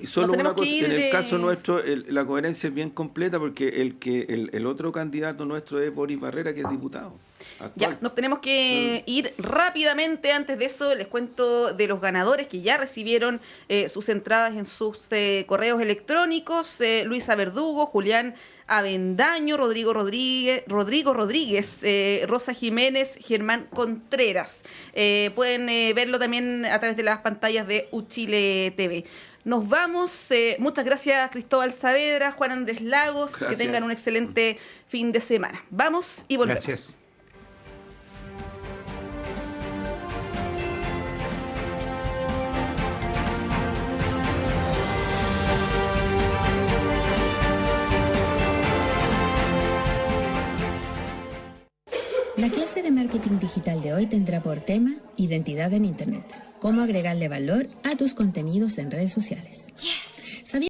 Solo una cosa, en el caso nuestro, la coherencia es bien completa, porque el otro candidato nuestro es Boris Barrera, que es diputado actual. Ya, nos tenemos que ir rápidamente. Antes de eso, les cuento de los ganadores que ya recibieron sus entradas en sus correos electrónicos. Luisa Verdugo, Julián Avendaño, Rodrigo Rodríguez, Rosa Jiménez, Germán Contreras. Pueden verlo también a través de las pantallas de Uchile TV. Nos vamos. Muchas gracias, Cristóbal Saavedra, Juan Andrés Lagos. Gracias. Que tengan un excelente fin de semana. Vamos y volvemos. Gracias. La clase de marketing digital de hoy tendrá por tema identidad en Internet. Cómo agregarle valor a tus contenidos en redes sociales.